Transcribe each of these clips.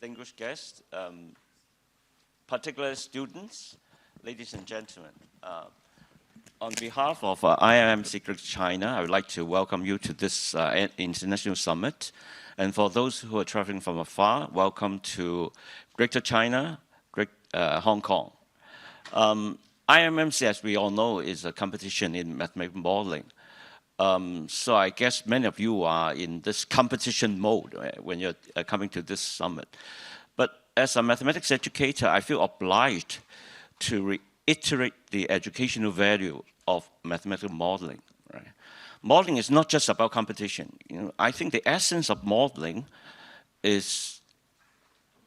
distinguished guests, particular students, ladies and gentlemen. On behalf of IMMC Greater China, I would like to welcome you to this international summit. And for those who are traveling from afar, welcome to Greater China, Hong Kong. IMMC, as we all know, is a competition in mathematical modeling. So I guess many of you are in this competition mode when you're coming to this summit. But as a mathematics educator, I feel obliged to reiterate the educational value of mathematical modeling. Right? Modeling is not just about competition. I think the essence of modeling is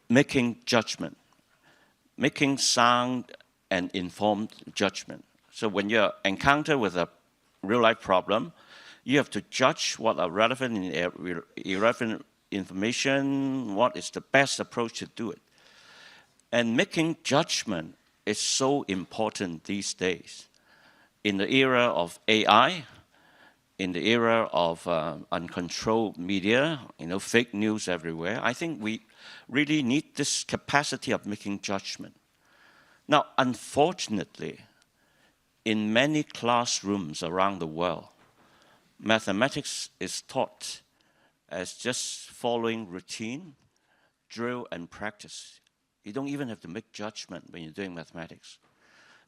making judgment, making sound and informed judgment. So when you encounter with a real-life problem, you have to judge what are relevant and irrelevant information, what is the best approach to do it. And making judgment is so important these days. In the era of AI, in the era of uncontrolled media, fake news everywhere, I think we really need this capacity of making judgment. Now, unfortunately, in many classrooms around the world, mathematics is taught as just following routine, drill, and practice. You don't even have to make judgment when you're doing mathematics.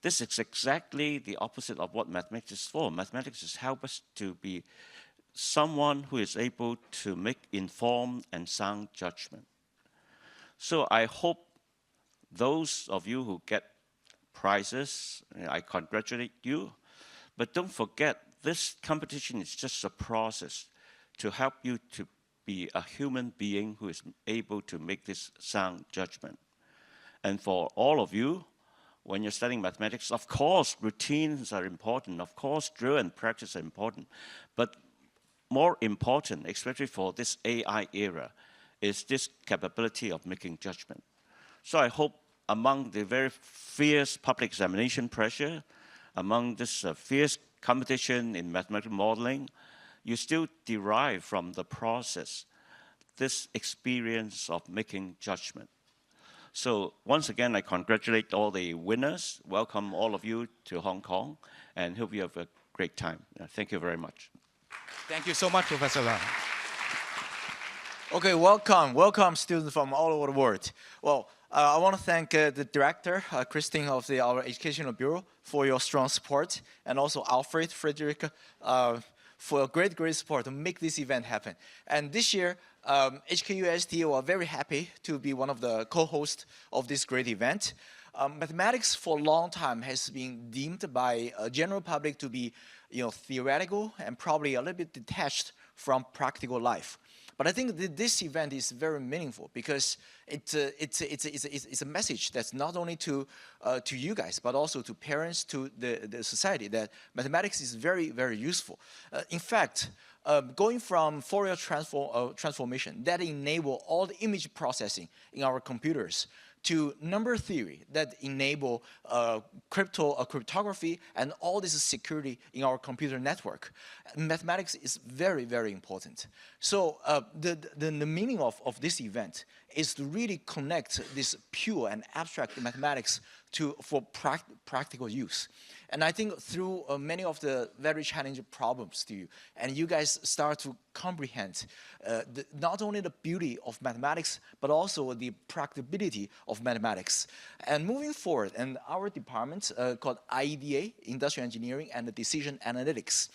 This is exactly the opposite of what mathematics is for. Mathematics is help us to be someone who is able to make informed and sound judgment. So I hope those of you who get prizes, I congratulate you, but don't forget this competition is just a process to help you to be a human being who is able to make this sound judgment. And for all of you, when you're studying mathematics, of course, routines are important. Of course, drill and practice are important. But more important, especially for this AI era, is this capability of making judgment. So I hope among the very fierce public examination pressure, among this fierce competition in mathematical modeling, you still derive from the process this experience of making judgment. So once again, I congratulate all the winners, welcome all of you to Hong Kong, and hope you have a great time. Thank you very much. Thank you so much, Professor Lam. Okay, welcome students from all over the world. Well, I want to thank the director, Christine of our Educational Bureau for your strong support, and also Alfred, Frederick, for great support to make this event happen. And this year, HKUST were very happy to be one of the co-hosts of this great event. Mathematics for a long time has been deemed by a general public to be theoretical and probably a little bit detached from practical life. But I think this event is very meaningful because it's a message that's not only to you guys, but also to parents, to the society, that mathematics is very, very useful. In fact, going from Fourier transformation that enable all the image processing in our computers to number theory that enable cryptography and all this security in our computer network. Mathematics is very, very important. So the meaning of this event is to really connect this pure and abstract mathematics for practical use. And I think through many of the very challenging problems to you, and you guys start to comprehend not only the beauty of mathematics, but also the practicability of mathematics. And moving forward, in our department called IEDA, Industrial Engineering and Decision Analytics,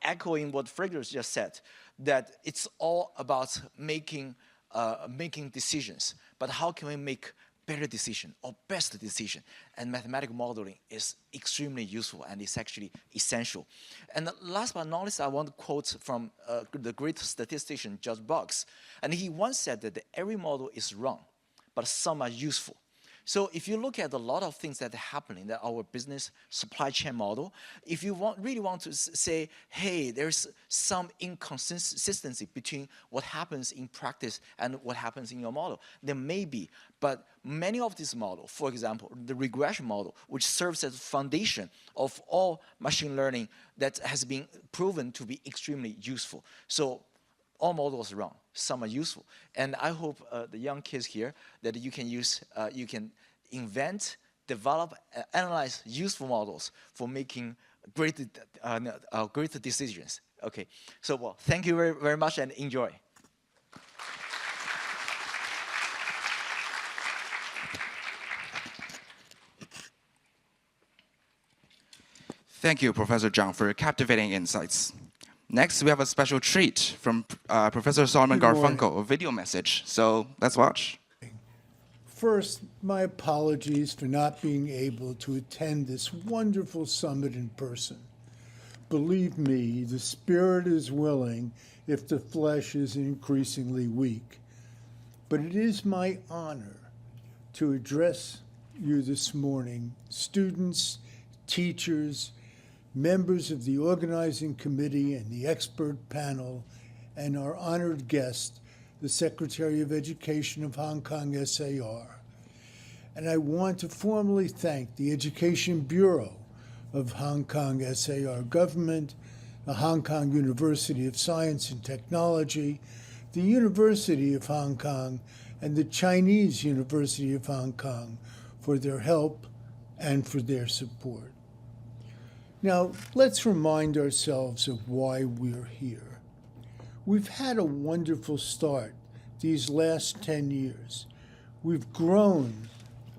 echoing what Frederick just said, that it's all about making decisions, but how can we make better decision or best decision? And mathematical modeling is extremely useful and it's actually essential. And last but not least, I want to quote from the great statistician George Box. And he once said that every model is wrong, but some are useful. So if you look at a lot of things that are happening in our business supply chain model, if you really want to say, hey, there's some inconsistency between what happens in practice and what happens in your model, there may be. But many of these models, for example, the regression model, which serves as the foundation of all machine learning, that has been proven to be extremely useful. So all models are wrong. Some are useful. And I hope the young kids here that you can use, you can invent, develop, analyze useful models for making greater decisions. Okay, so well, thank you very, very much and enjoy. Thank you, Professor Zhang, for your captivating insights. Next, we have a special treat from Professor Solomon Garfunkel, a video message. So let's watch. First, my apologies for not being able to attend this wonderful summit in person. Believe me, the spirit is willing if the flesh is increasingly weak. But it is my honor to address you this morning, students, teachers, members of the organizing committee and the expert panel, and our honored guest, the Secretary of Education of Hong Kong SAR. And I want to formally thank the Education Bureau of Hong Kong SAR government, the Hong Kong University of Science and Technology, the University of Hong Kong, and the Chinese University of Hong Kong for their help and for their support. Now, let's remind ourselves of why we're here. We've had a wonderful start these last 10 years. We've grown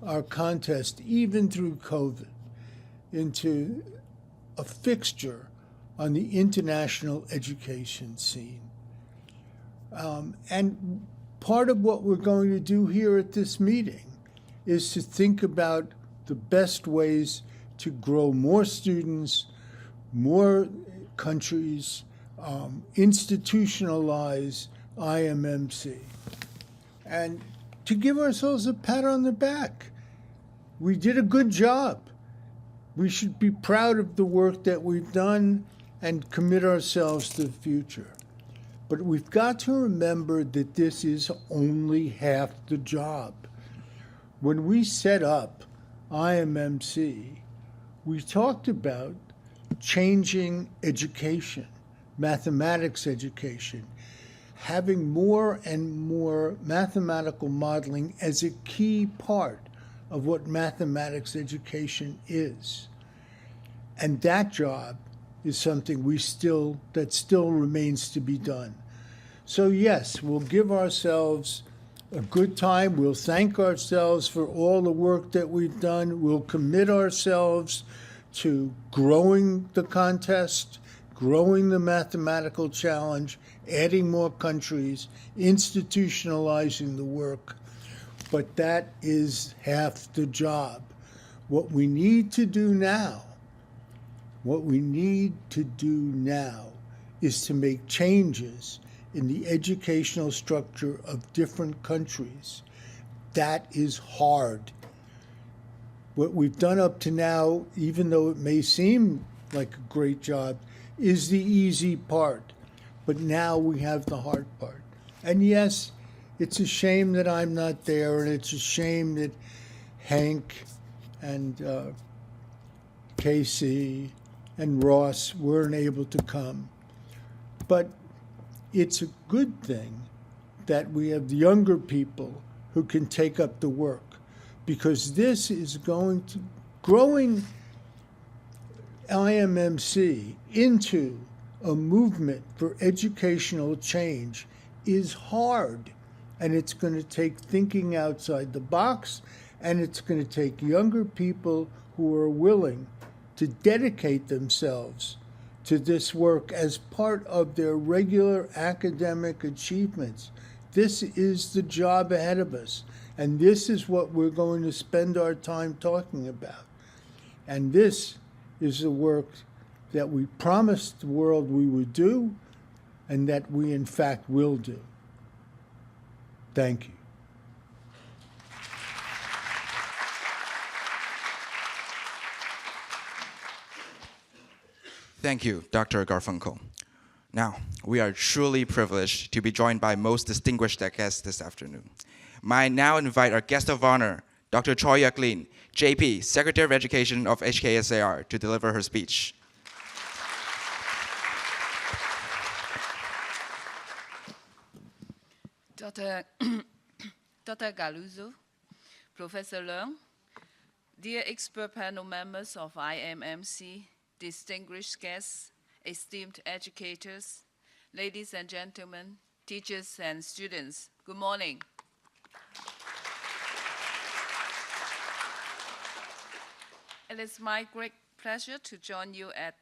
our contest, even through COVID, into a fixture on the international education scene. And part of what we're going to do here at this meeting is to think about the best ways to grow more students, more countries, institutionalize IMMC, and to give ourselves a pat on the back. We did a good job. We should be proud of the work that we've done and commit ourselves to the future. But we've got to remember that this is only half the job. When we set up IMMC, we talked about changing education, mathematics education, having more and more mathematical modeling as a key part of what mathematics education is. And that job is something that still remains to be done. So yes, we'll give ourselves a good time. We'll thank ourselves for all the work that we've done. We'll commit ourselves to growing the contest, growing the mathematical challenge, adding more countries, institutionalizing the work. But that is half the job. What we need to do now is to make changes in the educational structure of different countries. That is hard. What we've done up to now, even though it may seem like a great job, is the easy part. But now we have the hard part. And yes, it's a shame that I'm not there, and it's a shame that Hank and Casey and Ross weren't able to come. But it's a good thing that we have younger people who can take up the work, because this is going to growing IMMC into a movement for educational change is hard, and it's going to take thinking outside the box, and it's going to take younger people who are willing to dedicate themselves to this work as part of their regular academic achievements. This is the job ahead of us, and this is what we're going to spend our time talking about. And this is the work that we promised the world we would do, and that we in fact will do. Thank you. Thank you, Dr. Garfunkel. Now, we are truly privileged to be joined by most distinguished guests this afternoon. May I now invite our guest of honor, Dr. Choi Yuk-lin, JP, Secretary of Education of HKSAR, to deliver her speech. Dr. Dr. Galuzzo, Professor Leung, dear expert panel members of IMMC, distinguished guests, esteemed educators, ladies and gentlemen, teachers and students, good morning. It is my great pleasure to join you at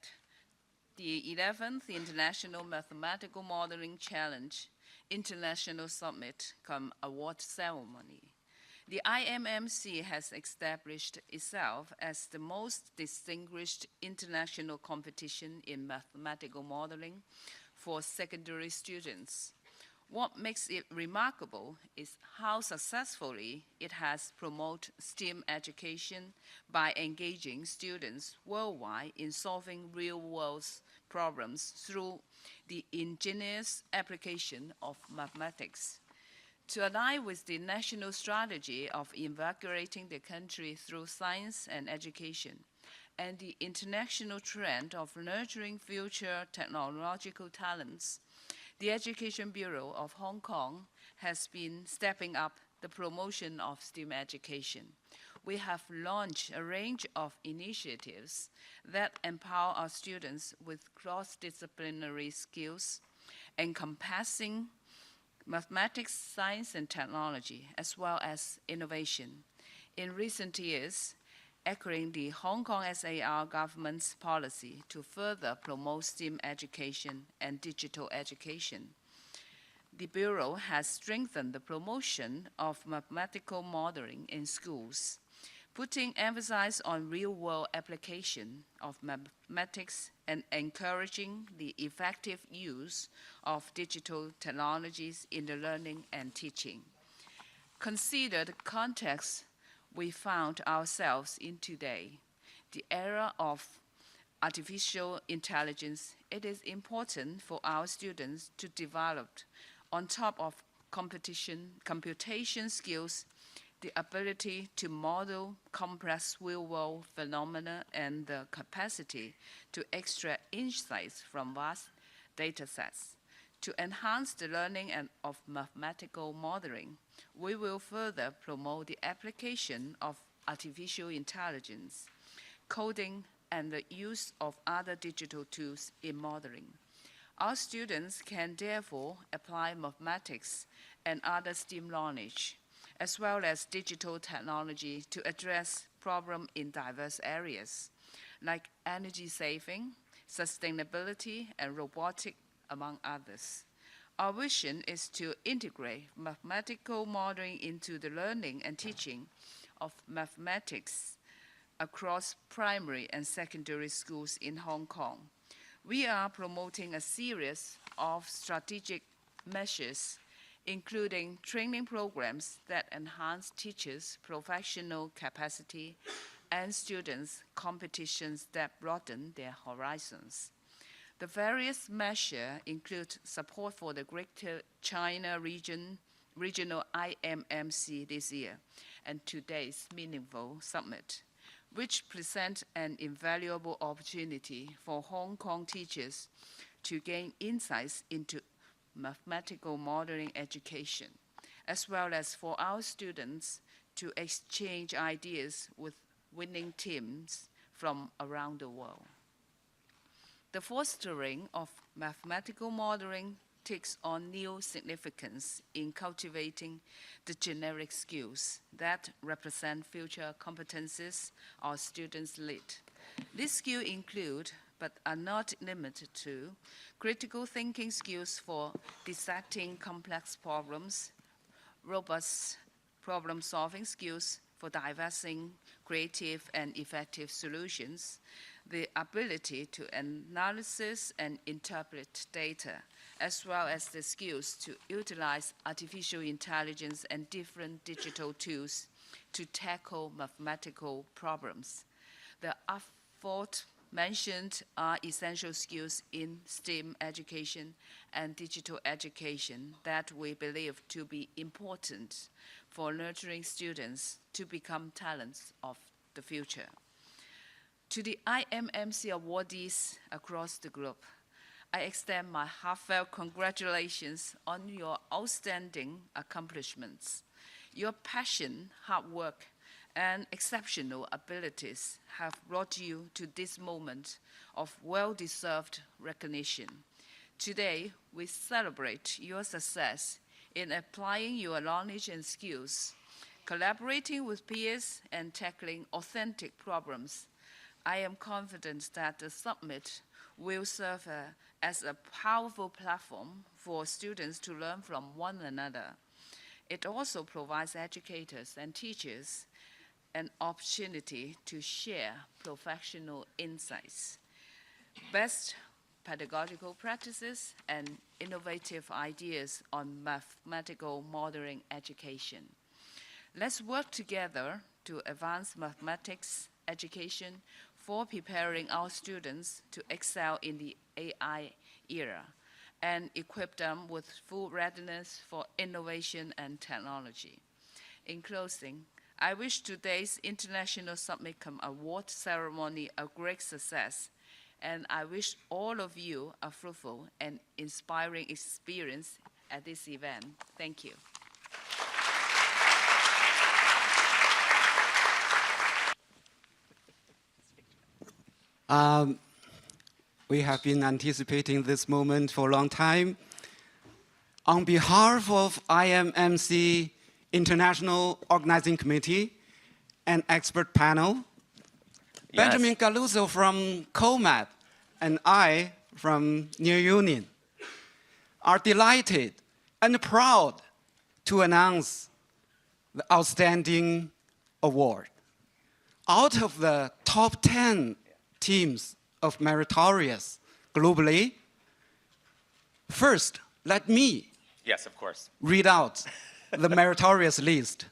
the 11th International Mathematical Modeling Challenge International Summit cum Award Ceremony. The IMMC has established itself as the most distinguished international competition in mathematical modeling for secondary students. What makes it remarkable is how successfully it has promoted STEAM education by engaging students worldwide in solving real-world problems through the ingenious application of mathematics. To align with the national strategy of invigorating the country through science and education, and the international trend of nurturing future technological talents, the Education Bureau of Hong Kong has been stepping up the promotion of STEAM education. We have launched a range of initiatives that empower our students with cross-disciplinary skills encompassing mathematics, science, and technology, as well as innovation. In recent years, echoing the Hong Kong SAR government's policy to further promote STEAM education and digital education, the Bureau has strengthened the promotion of mathematical modeling in schools, putting emphasis on real-world application of mathematics and encouraging the effective use of digital technologies in the learning and teaching. Consider the context we found ourselves in today, the era of artificial intelligence. It is important for our students to develop, on top of computation skills, the ability to model complex real-world phenomena and the capacity to extract insights from vast data sets. To enhance the learning of mathematical modeling, we will further promote the application of artificial intelligence, coding, and the use of other digital tools in modeling. Our students can therefore apply mathematics and other STEAM knowledge, as well as digital technology to address problems in diverse areas, like energy saving, sustainability, and robotics, among others. Our vision is to integrate mathematical modeling into the learning and teaching of mathematics across primary and secondary schools in Hong Kong. We are promoting a series of strategic measures, including training programs that enhance teachers' professional capacity and students' competitions that broaden their horizons. The various measures include support for the Greater China Regional IMMC this year and today's meaningful summit, which present an invaluable opportunity for Hong Kong teachers to gain insights into mathematical modeling education, as well as for our students to exchange ideas with winning teams from around the world. The fostering of mathematical modeling takes on new significance in cultivating the generic skills that represent future competencies our students lead. These skills include, but are not limited to, critical thinking skills for dissecting complex problems, robust problem-solving skills for devising creative and effective solutions, the ability to analyze and interpret data, as well as the skills to utilize artificial intelligence and different digital tools to tackle mathematical problems. The aforementioned are essential skills in STEAM education and digital education that we believe to be important for nurturing students to become talents of the future. To the IMMC awardees across the globe, I extend my heartfelt congratulations on your outstanding accomplishments. Your passion, hard work, and exceptional abilities have brought you to this moment of well-deserved recognition. Today, we celebrate your success in applying your knowledge and skills, collaborating with peers, and tackling authentic problems. I am confident that the summit will serve as a powerful platform for students to learn from one another. It also provides educators and teachers an opportunity to share professional insights, best pedagogical practices, and innovative ideas on mathematical modeling education. Let's work together to advance mathematics education for preparing our students to excel in the AI era and equip them with full readiness for innovation and technology. In closing, I wish today's International Summit Award Ceremony a great success, and I wish all of you a fruitful and inspiring experience at this event. Thank you. We have been anticipating this moment for a long time. On behalf of IMMC International Organizing Committee and expert panel, Yes. Benjamin Galuzzo from COMAP and I from New Union are delighted and proud to announce the outstanding award. Out of the top 10 teams of Meritorious globally, first, let me Yes, of course. read out the Meritorious list,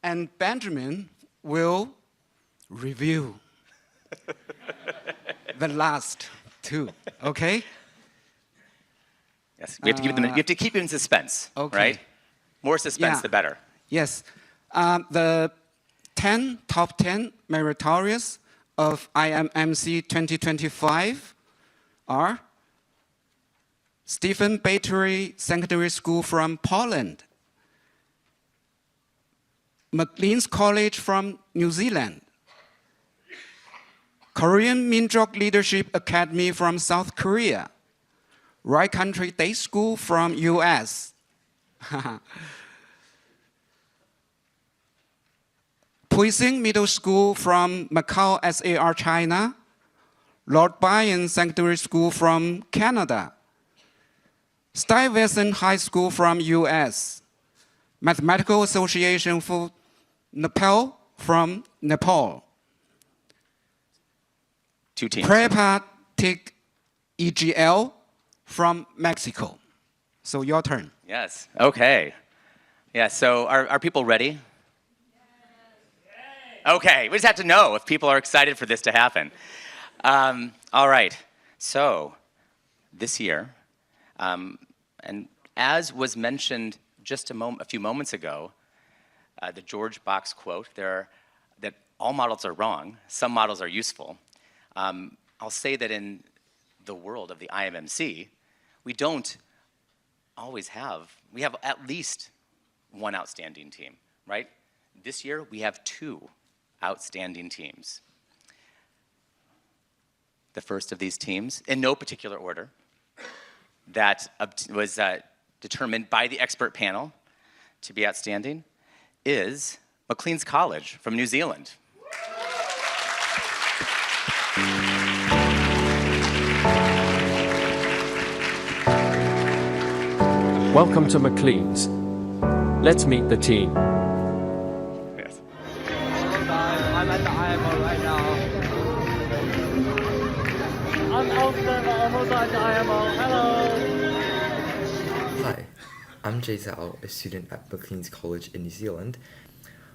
and Benjamin will review the last two, okay? Yes, we have to keep them. You have to keep them in suspense, Okay. right? More suspense, Yeah. the better. Yes, the top 10 Meritorious of IMMC 2025 are Stephen Battery Secondary School from Poland, Maclean's College from New Zealand, Korean Minjok Leadership Academy from South Korea, Right Country Day School from US, Puising Middle School from Macau, SAR, China, Lord Byron Secondary School from Canada, Stuyvesant High School from US, Mathematical Association for Nepal from Nepal, Two teams. Prepatic EGL from Mexico. So your turn. Yes. Okay. Yeah. So are people ready? Okay. We just have to know if people are excited for this to happen. All right. So this year, and as was mentioned just a few moments ago, the George Box quote, that all models are wrong, some models are useful. I'll say that in the world of the IMMC, we don't always we have at least one outstanding team, right? This year, we have two outstanding teams. The first of these teams, in no particular order, that was determined by the expert panel to be outstanding, is Maclean's College from New Zealand. Welcome to Maclean's. Let's meet the team. Yes. Hello guys, I'm at the IMO right now. I'm almost at the IMO. Hello. Hi, I'm Jay Zhao, a student at Maclean's College in New Zealand.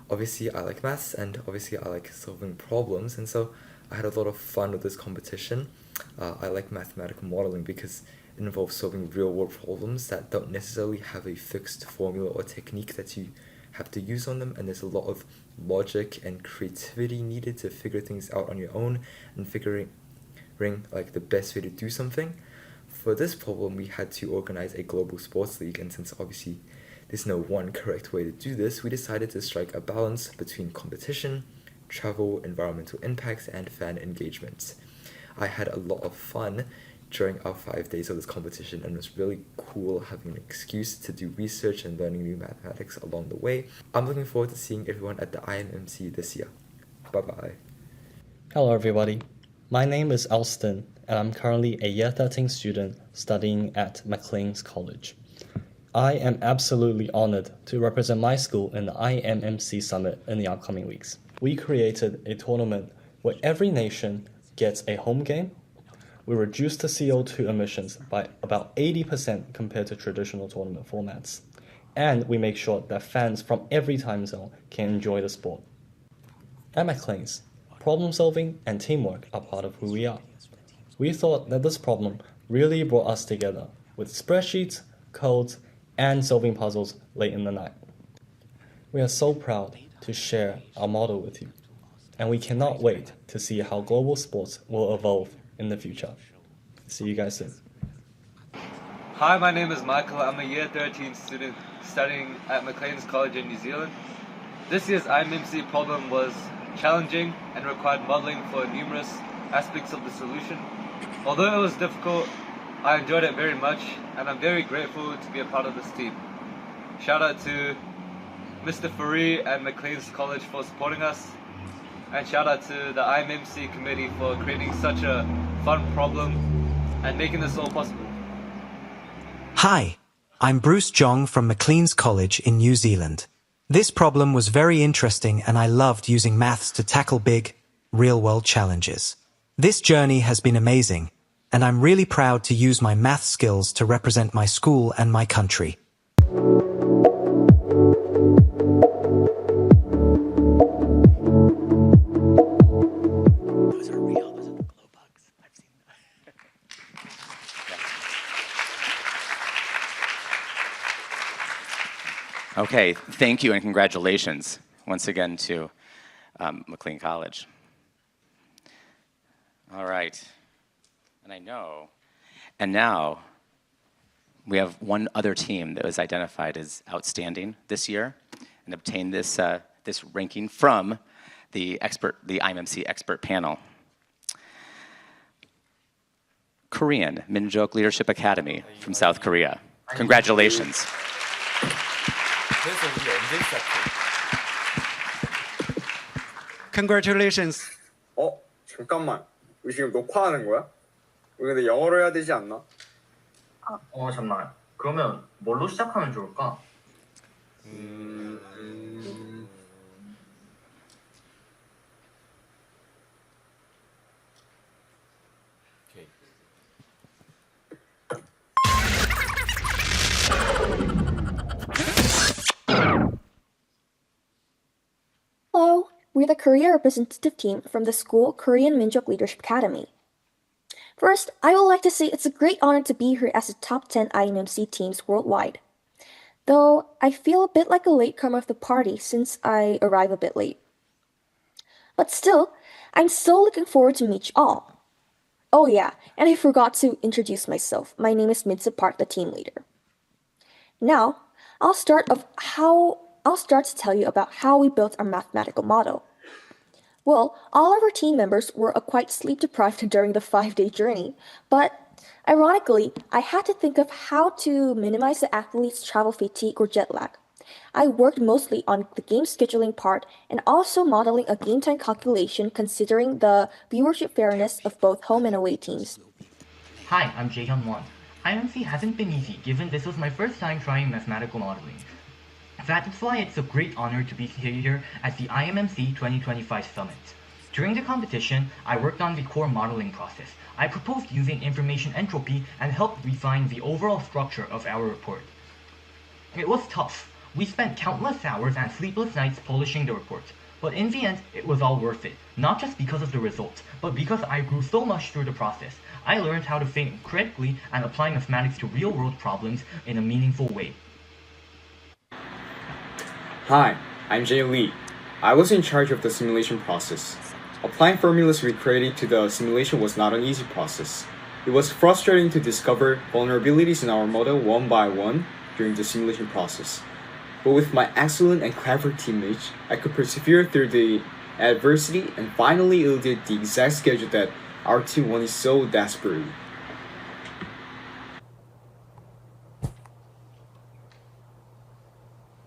Obviously, I like maths and obviously I like solving problems, and so I had a lot of fun with this competition. I like mathematical modeling because it involves solving real-world problems that don't necessarily have a fixed formula or technique that you have to use on them, and there's a lot of logic and creativity needed to figure things out on your own and figuring like the best way to do something. For this problem, we had to organize a global sports league, and since obviously there's no one correct way to do this, we decided to strike a balance between competition, travel, environmental impacts, and fan engagement. I had a lot of fun during our 5 days of this competition, and it was really cool having an excuse to do research and learning new mathematics along the way. I'm looking forward to seeing everyone at the IMMC this year. Bye-bye. Hello everybody, my name is Alston, and I'm currently a Year 13 student studying at Maclean's College. I am absolutely honored to represent my school in the IMMC Summit in the upcoming weeks. We created a tournament where every nation gets a home game. We reduced the CO2 emissions by about 80% compared to traditional tournament formats. And we make sure that fans from every time zone can enjoy the sport. At Maclean's, problem solving and teamwork are part of who we are. We thought that this problem really brought us together with spreadsheets, codes, and solving puzzles late in the night. We are so proud to share our model with you, and we cannot wait to see how global sports will evolve in the future. See you guys soon. Hi, my name is Michael. I'm a Year 13 student studying at Maclean's College in New Zealand. This year's IMMC problem was challenging and required modeling for numerous aspects of the solution. Although it was difficult, I enjoyed it very much, and I'm very grateful to be a part of this team. Shout out to Mr. Faree and Maclean's College for supporting us, and shout out to the IMMC committee for creating such a fun problem and making this all possible. Hi, I'm Bruce Jong from Maclean's College in New Zealand. This problem was very interesting, and I loved using maths to tackle big, real-world challenges. This journey has been amazing, and I'm really proud to use my math skills to represent my school and my country. Those are real. Those are the glow bugs. I've seen them. Okay, thank you and congratulations once again to Maclean College. All right, and now we have one other team that was identified as outstanding this year and obtained this ranking from the IMMC expert panel. Korean Minjok Leadership Academy from South Korea. Congratulations. Congratulations. 잠깐만. 우리 지금 녹화하는 거야? 우리 근데 영어로 해야 되지 않나? 잠깐만. 그러면 뭘로 시작하면 좋을까? Hello, we're the Korea representative team from the school Korean Minjok Leadership Academy. First, I would like to say it's a great honor to be here as the top 10 IMMC teams worldwide. Though I feel a bit like a latecomer of the party since I arrive a bit late. But still, I'm so looking forward to meet you all. Oh yeah, and I forgot to introduce myself. My name is Midsa Park, the team leader. Now, I'll start to tell you about how we built our mathematical model. Well, all of our team members were quite sleep-deprived during the 5-day journey, but ironically, I had to think of how to minimize the athletes' travel fatigue or jet lag. I worked mostly on the game scheduling part and also modeling a game time calculation considering the viewership fairness of both home and away teams. Hi, I'm Jaehyun Won. IMMC hasn't been easy given this was my first time trying mathematical modeling. That's why it's a great honor to be here at the IMMC 2025 Summit. During the competition, I worked on the core modeling process. I proposed using information entropy and helped refine the overall structure of our report. It was tough. We spent countless hours and sleepless nights polishing the report. But in the end, it was all worth it. Not just because of the results, but because I grew so much through the process. I learned how to think critically and apply mathematics to real-world problems in a meaningful way. Hi, I'm Jay Lee. I was in charge of the simulation process. Applying formulas we created to the simulation was not an easy process. It was frustrating to discover vulnerabilities in our model one by one during the simulation process. But with my excellent and clever teammates, I could persevere through the adversity and finally yielded the exact schedule that our team wanted so desperately.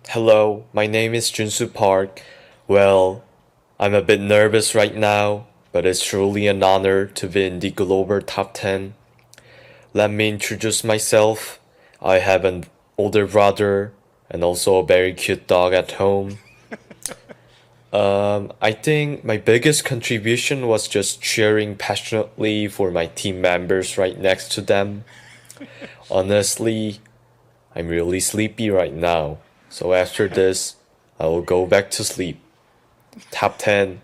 Hello, my name is Junsu Park. Well, I'm a bit nervous right now, but it's truly an honor to be in the global top 10. Let me introduce myself. I have an older brother and also a very cute dog at home. I think my biggest contribution was just cheering passionately for my team members right next to them. Honestly, I'm really sleepy right now. So after this, I will go back to sleep. Top 10.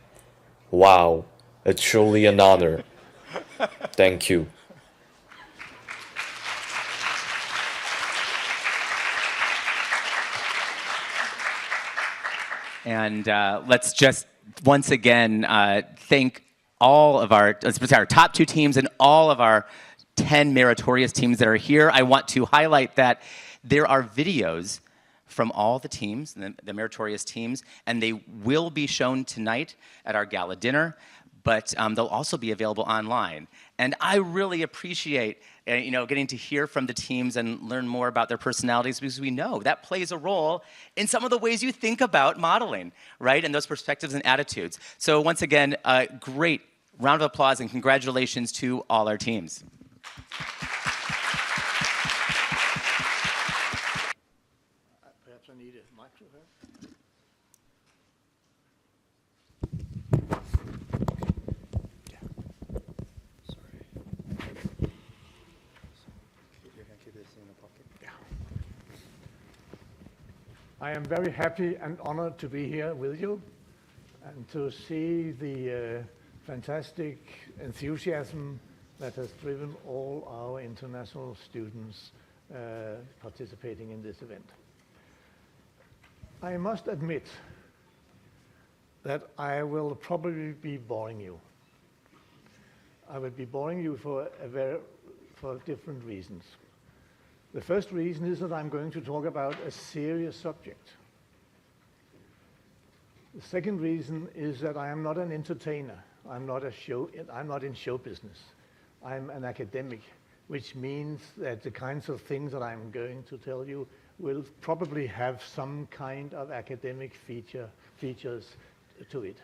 Wow, it's truly an honor. Thank you. And let's just once again thank all of our top 2 teams and all of our 10 meritorious teams that are here. I want to highlight that there are videos from all the teams, the meritorious teams, and they will be shown tonight at our gala dinner, but they'll also be available online. And I really appreciate getting to hear from the teams and learn more about their personalities, because we know that plays a role in some of the ways you think about modeling, right? And those perspectives and attitudes. So once again, a great round of applause and congratulations to all our teams. Perhaps I need a microphone. I am very happy and honored to be here with you and to see the fantastic enthusiasm that has driven all our international students participating in this event. I must admit that I will probably be boring you. I will be boring you for different reasons. The first reason is that I'm going to talk about a serious subject. The second reason is that I am not an entertainer. I'm not in show business. I'm an academic, which means that the kinds of things that I'm going to tell you will probably have some kind of academic features to it.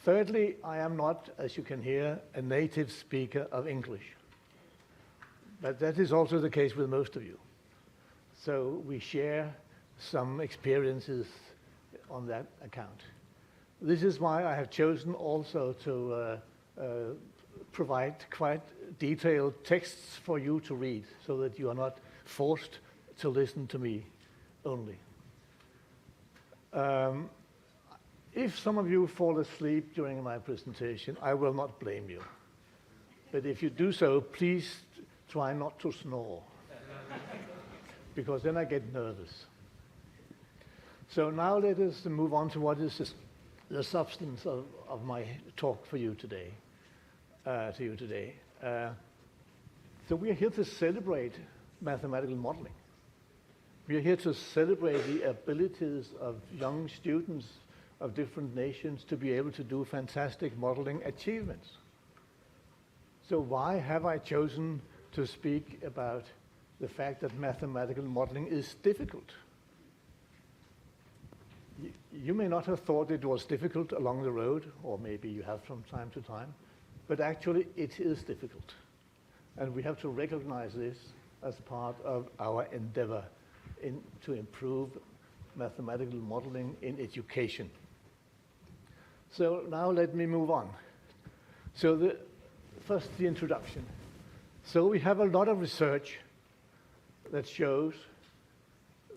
Thirdly, I am not, as you can hear, a native speaker of English. But that is also the case with most of you. So we share some experiences on that account. This is why I have chosen also to provide quite detailed texts for you to read, so that you are not forced to listen to me only. If some of you fall asleep during my presentation, I will not blame you. But if you do so, please try not to snore, because then I get nervous. So now let us move on to what is the substance of my talk for you today. So we are here to celebrate mathematical modeling. We are here to celebrate the abilities of young students of different nations to be able to do fantastic modeling achievements. So why have I chosen to speak about the fact that mathematical modeling is difficult? You may not have thought it was difficult along the road, or maybe you have from time to time, but actually it is difficult. And we have to recognize this as part of our endeavor to improve mathematical modeling in education. So now let me move on. So first the introduction. So we have a lot of research that shows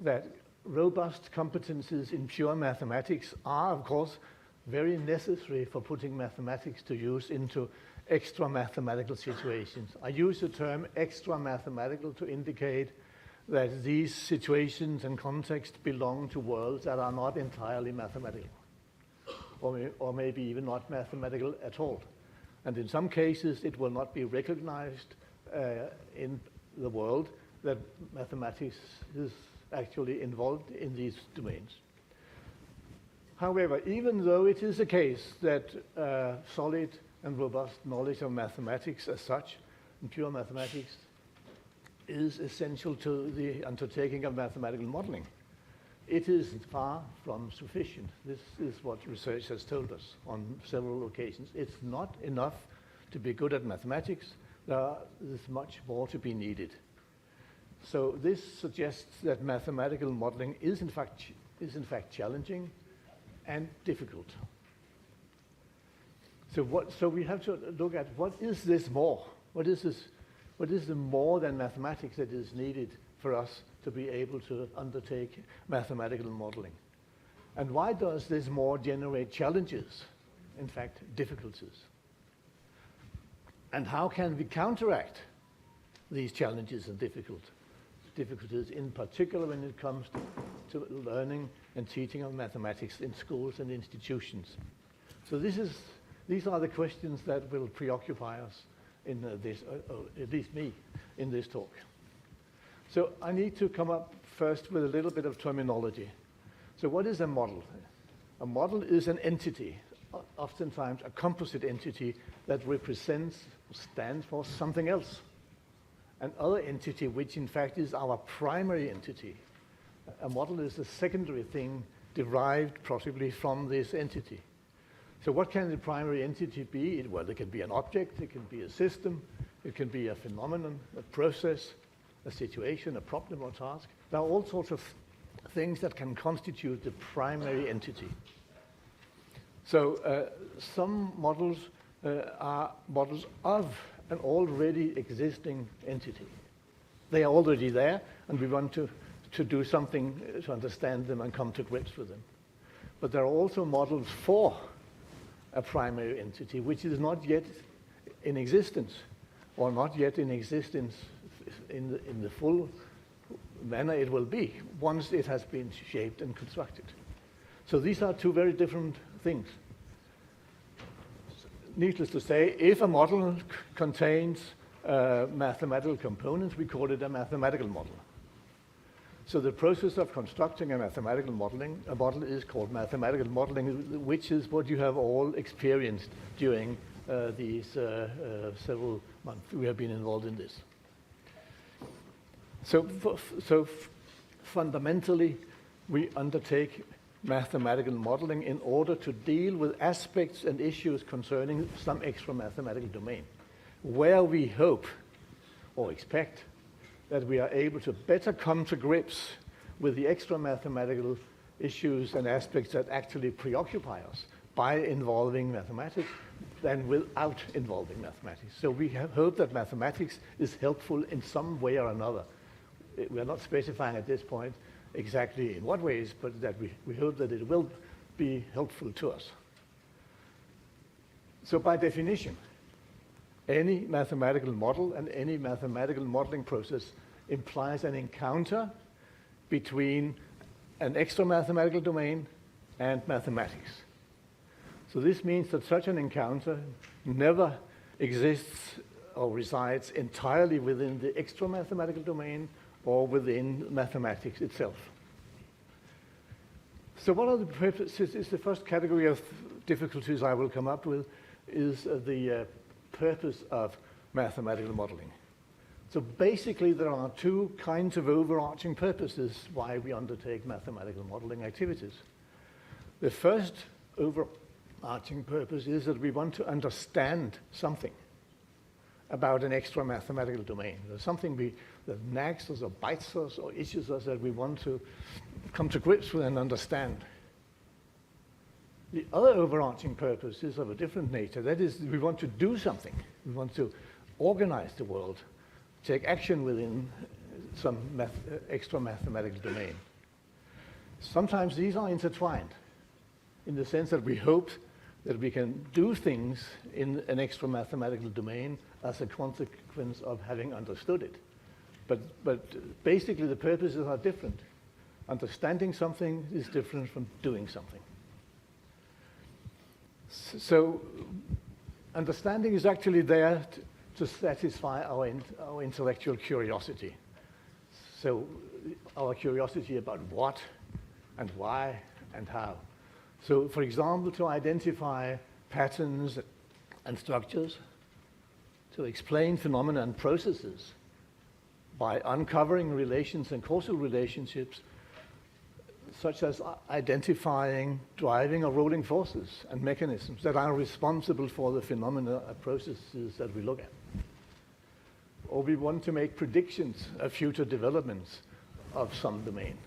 that robust competencies in pure mathematics are, of course, very necessary for putting mathematics to use into extra mathematical situations. I use the term extra mathematical to indicate that these situations and contexts belong to worlds that are not entirely mathematical, or maybe even not mathematical at all. And in some cases, it will not be recognized in the world that mathematics is actually involved in these domains. However, even though it is the case that solid and robust knowledge of mathematics as such, and pure mathematics, is essential to the undertaking of mathematical modeling, it is far from sufficient. This is what research has told us on several occasions. It's not enough to be good at mathematics. There's much more to be needed. So this suggests that mathematical modeling is in fact challenging and difficult. So we have to look at what is this more? What is the more than mathematics that is needed for us to be able to undertake mathematical modeling? And why does this more generate challenges, in fact, difficulties? And how can we counteract these challenges and difficulties, in particular when it comes to learning and teaching of mathematics in schools and institutions? So these are the questions that will preoccupy us in this, at least me, in this talk. So I need to come up first with a little bit of terminology. So what is a model? A model is an entity, oftentimes a composite entity that represents, stands for something else. Another entity, which in fact is our primary entity. A model is a secondary thing derived possibly from this entity. So what can the primary entity be? Well, it can be an object, it can be a system, it can be a phenomenon, a process, a situation, a problem or task. There are all sorts of things that can constitute the primary entity. So some models are models of an already existing entity. They are already there, and we want to do something to understand them and come to grips with them. But there are also models for a primary entity, which is not yet in existence, or not yet in existence in the full manner it will be once it has been shaped and constructed. So these are two very different things. Needless to say, if a model contains mathematical components, we call it a mathematical model. So the process of constructing a mathematical modeling, a model is called mathematical modeling, which is what you have all experienced during these several months we have been involved in this. So fundamentally, we undertake mathematical modeling in order to deal with aspects and issues concerning some extra mathematical domain, where we hope or expect that we are able to better come to grips with the extra mathematical issues and aspects that actually preoccupy us by involving mathematics than without involving mathematics. So we have hope that mathematics is helpful in some way or another. We are not specifying at this point exactly in what ways, but that we hope that it will be helpful to us. So by definition, any mathematical model and any mathematical modeling process implies an encounter between an extra mathematical domain and mathematics. So this means that such an encounter never exists or resides entirely within the extra mathematical domain or within mathematics itself. So what are the purposes? Is the first category of difficulties I will come up with is the purpose of mathematical modeling. So basically there are two kinds of overarching purposes why we undertake mathematical modeling activities. The first overarching purpose is that we want to understand something about an extra mathematical domain. There's something that nags us or bites us or itches us that we want to come to grips with and understand. The other overarching purpose is of a different nature. That is, we want to do something. We want to organize the world, take action within some extra mathematical domain. Sometimes these are intertwined in the sense that we hope that we can do things in an extra mathematical domain as a consequence of having understood it. But basically the purposes are different. Understanding something is different from doing something. So understanding is actually there to satisfy our intellectual curiosity. So our curiosity about what and why and how. So for example, to identify patterns and structures, to explain phenomena and processes by uncovering relations and causal relationships, such as identifying, driving or rolling forces and mechanisms that are responsible for the phenomena and processes that we look at. Or we want to make predictions of future developments of some domain.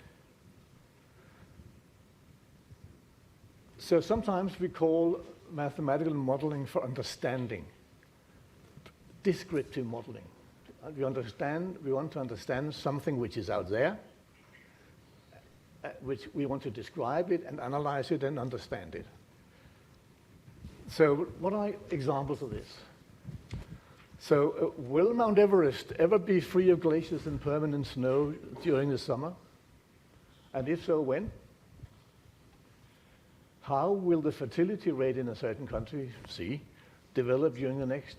So sometimes we call mathematical modeling for understanding, descriptive modeling. We want to understand something which is out there, which we want to describe it and analyze it and understand it. So what are examples of this? So will Mount Everest ever be free of glaciers and permanent snow during the summer? And if so, when? How will the fertility rate in a certain country, C, develop during the next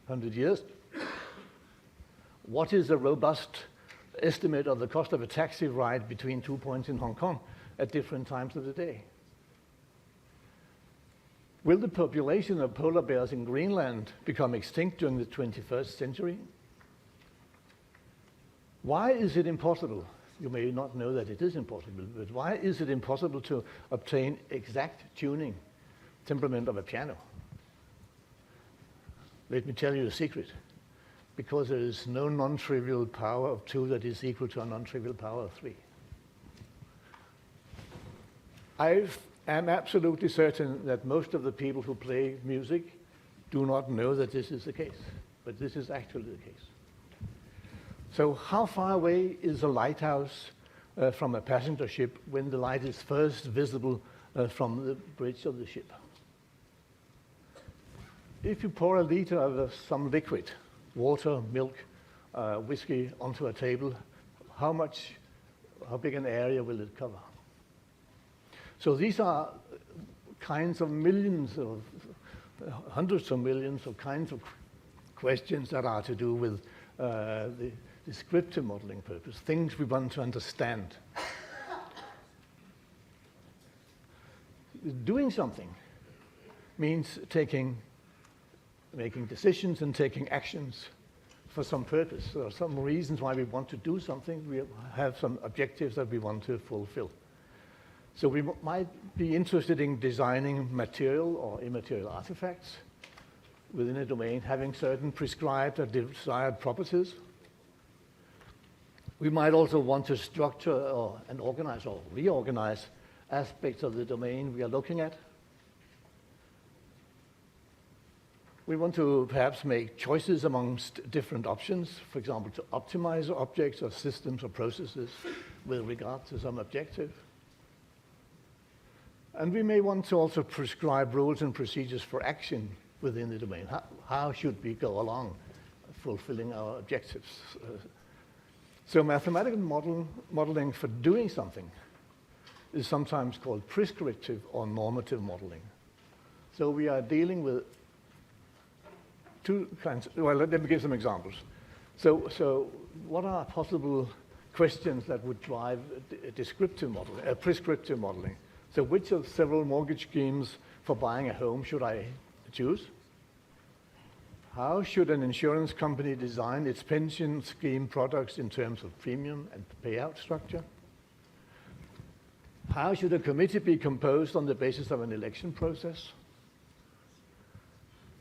100 years? What is a robust estimate of the cost of a taxi ride between 2 points in Hong Kong at different times of the day? Will the population of polar bears in Greenland become extinct during the 21st century? Why is it impossible? You may not know that it is impossible, but why is it impossible to obtain exact tuning, temperament of a piano? Let me tell you a secret. Because there is no non-trivial power of 2 that is equal to a non-trivial power of 3. I am absolutely certain that most of the people who play music do not know that this is the case, but this is actually the case. So how far away is a lighthouse from a passenger ship when the light is first visible from the bridge of the ship? If you pour a liter of some liquid, water, milk, whiskey onto a table, how big an area will it cover? So these are kinds of millions of, hundreds of millions of kinds of questions that are to do with the descriptive modeling purpose, things we want to understand. Doing something means making decisions and taking actions for some purpose. There are some reasons why we want to do something. We have some objectives that we want to fulfill. So we might be interested in designing material or immaterial artifacts within a domain, having certain prescribed or desired properties. We might also want to structure and organize or reorganize aspects of the domain we are looking at. We want to perhaps make choices amongst different options, for example, to optimize objects or systems or processes with regard to some objective. And we may want to also prescribe rules and procedures for action within the domain. How should we go along fulfilling our objectives? So mathematical modeling for doing something is sometimes called prescriptive or normative modeling. So we are dealing with 2 kinds. Well, let me give some examples. So what are possible questions that would drive a descriptive modeling, a prescriptive modeling? So which of several mortgage schemes for buying a home should I choose? How should an insurance company design its pension scheme products in terms of premium and payout structure? How should a committee be composed on the basis of an election process?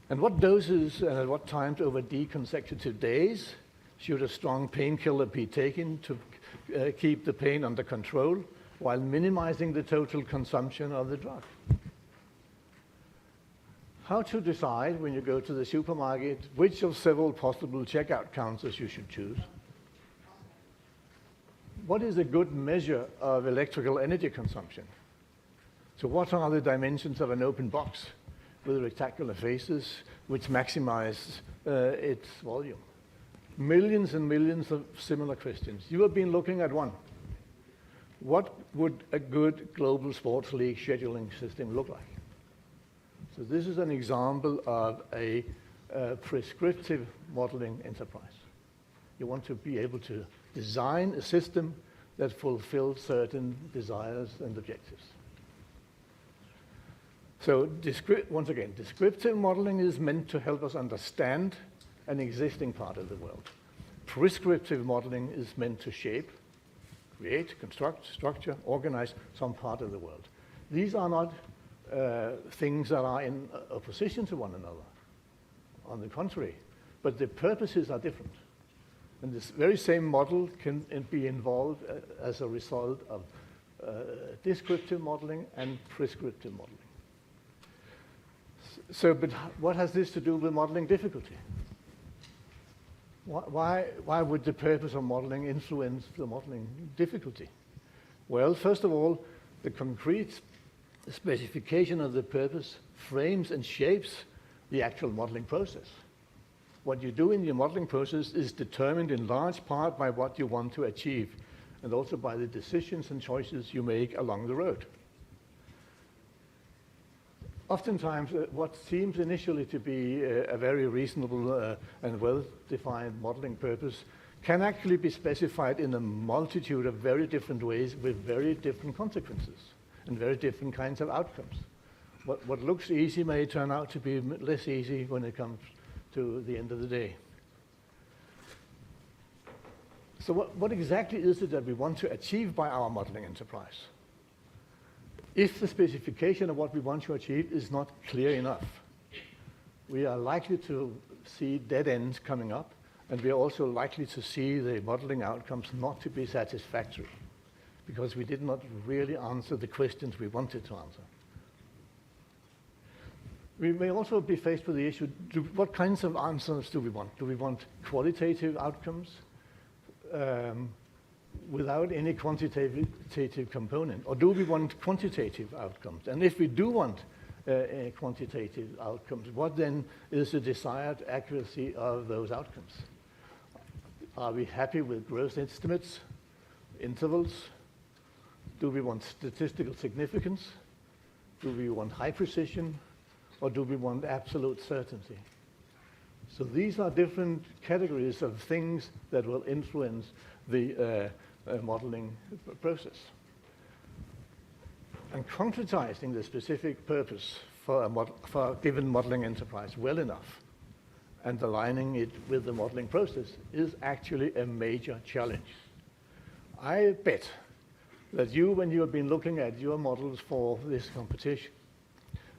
And what doses and at what times over D consecutive days should a strong painkiller be taken to keep the pain under control while minimizing the total consumption of the drug? How to decide when you go to the supermarket which of several possible checkout counters you should choose? What is a good measure of electrical energy consumption? So what are the dimensions of an open box with rectangular faces which maximize its volume? Millions and millions of similar questions. You have been looking at one. What would a good global sports league scheduling system look like? So this is an example of a prescriptive modeling enterprise. You want to be able to design a system that fulfills certain desires and objectives. So once again, descriptive modeling is meant to help us understand an existing part of the world. Prescriptive modeling is meant to shape, create, construct, structure, organize some part of the world. These are not things that are in opposition to one another. On the contrary, but the purposes are different. And this very same model can be involved as a result of descriptive modeling and prescriptive modeling. So, but what has this to do with modeling difficulty? Why would the purpose of modeling influence the modeling difficulty? Well, first of all, the concrete specification of the purpose frames and shapes the actual modeling process. What you do in your modeling process is determined in large part by what you want to achieve, and also by the decisions and choices you make along the road. Oftentimes, what seems initially to be a very reasonable and well-defined modeling purpose can actually be specified in a multitude of very different ways with very different consequences and very different kinds of outcomes. What looks easy may turn out to be less easy when it comes to the end of the day. So what exactly is it that we want to achieve by our modeling enterprise? If the specification of what we want to achieve is not clear enough, we are likely to see dead ends coming up, and we are also likely to see the modeling outcomes not to be satisfactory, because we did not really answer the questions we wanted to answer. We may also be faced with the issue, what kinds of answers do we want? Do we want qualitative outcomes without any quantitative component? Or do we want quantitative outcomes? And if we do want quantitative outcomes, what then is the desired accuracy of those outcomes? Are we happy with growth estimates, intervals? Do we want statistical significance? Do we want high precision? Or do we want absolute certainty? So these are different categories of things that will influence the modeling process. And concretizing the specific purpose for a given modeling enterprise well enough and aligning it with the modeling process is actually a major challenge. I bet that you, when you have been looking at your models for this competition,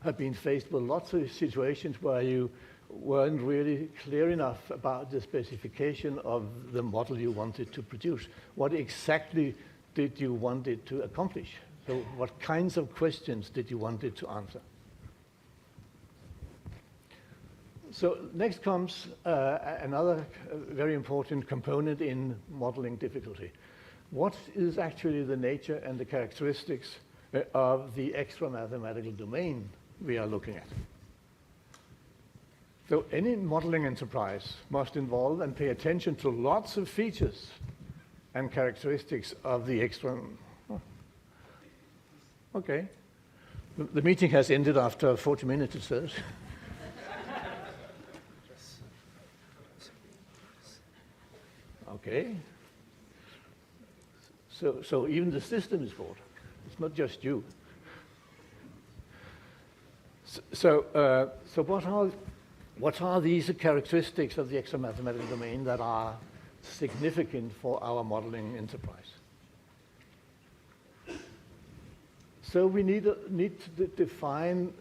have been faced with lots of situations where you weren't really clear enough about the specification of the model you wanted to produce. What exactly did you want it to accomplish? So what kinds of questions did you want it to answer? So next comes another very important component in modeling difficulty. What is actually the nature and the characteristics of the extra mathematical domain we are looking at? So any modeling enterprise must involve and pay attention to lots of features and characteristics of the extra. Oh. Okay. The meeting has ended after 40 minutes, it says. Okay. So even the system is bored. It's not just you. So what are these characteristics of the extra mathematical domain that are significant for our modeling enterprise? So we need to define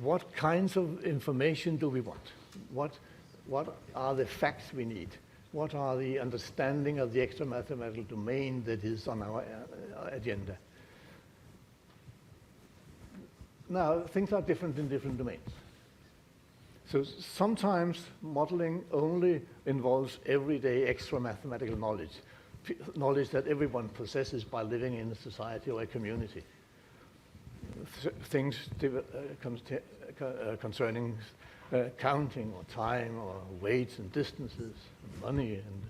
what kinds of information do we want? What are the facts we need? What are the understanding of the extra mathematical domain that is on our agenda? Now, things are different in different domains. So sometimes modeling only involves everyday extra mathematical knowledge, knowledge that everyone possesses by living in a society or a community. Things concerning counting or time or weights and distances, and money and